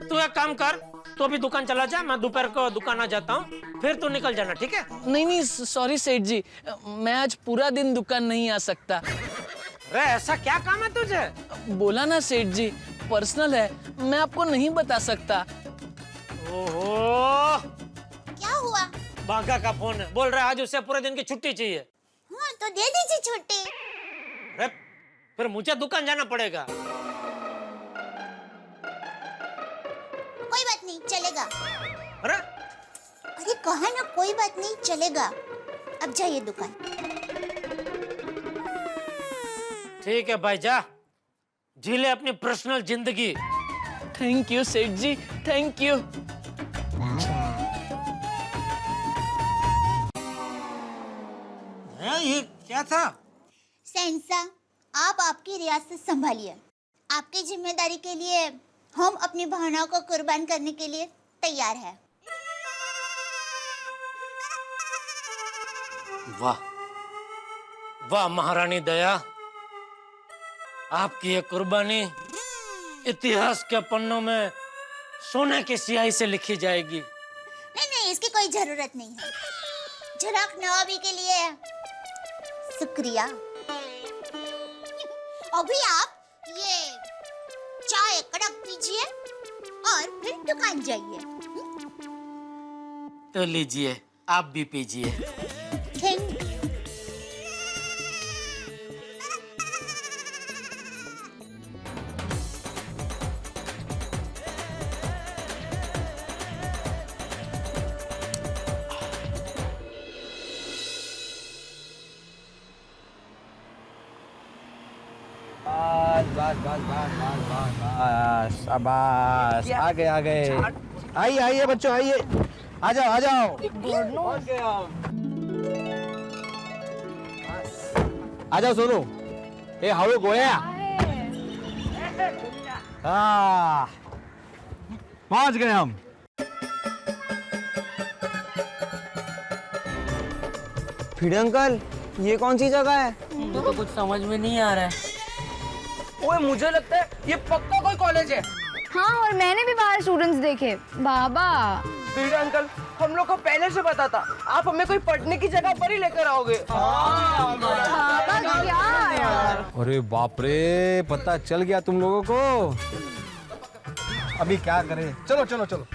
तू एक काम कर, तू अभी दुकान चला जा, मैं दोपहर को दुकान आ जाता हूँ, फिर तू निकल जाना, ठीक है? नहीं, सॉरी सेठ जी, मैं आज पूरा दिन दुकान नहीं आ सकता। अरे ऐसा क्या काम है तुझे? बोला ना सेठ जी, पर्सनल है, मैं आपको नहीं बता सकता। ओहो, क्या हुआ? बाघा का फोन है, बोल रहा है आज उसे पूरे दिन की छुट्टी चाहिए। हाँ, तो दे दीजिए छुट्टी। अरे फिर मुझे दुकान जाना पड़ेगा। कोई बात नहीं, चलेगा। अरे कहा ना, कोई बात नहीं, चलेगा। अब जाइए दुकान। ठीक है भाई, जा जी ले अपनी पर्सनल जिंदगी। थैंक यू सेठ जी, थैंक यू। ये क्या था? शहंशाह, आप आपकी रियासत संभालिए। आपकी जिम्मेदारी के लिए हम अपनी भावनाओं को कुर्बान करने के लिए तैयार हैं। वाह महारानी दया, आपकी ये कुर्बानी इतिहास के पन्नों में सोने की स्याही से लिखी जाएगी। नहीं, इसकी कोई जरूरत नहीं है। झलक नवाबी के लिए शुक्रिया। अभी आप ये चाय कड़क पीजिए और फिर दुकान जाइए। तो लीजिए, आप भी पीजिए। थैंक शाबाश, आ गए। आइए बच्चों, आइए, आ जाओ। आ जाओ सोनू। ए हाउ गोया। पहुंच गए हम। फिर अंकल, ये कौन सी जगह है? मुझे तो कुछ समझ में नहीं आ रहा है। ओए मुझे लगता है ये पक्का कोई कॉलेज है। हाँ, और मैंने भी बाहर स्टूडेंट्स देखे। बाबा भिड़े अंकल, हम लोग को पहले से पता था आप हमें कोई पढ़ने की जगह पर ही लेकर आओगे। बाबा क्या यार? अरे बाप रे, पता चल गया तुम लोगों को। अभी क्या करें? चलो चलो चलो।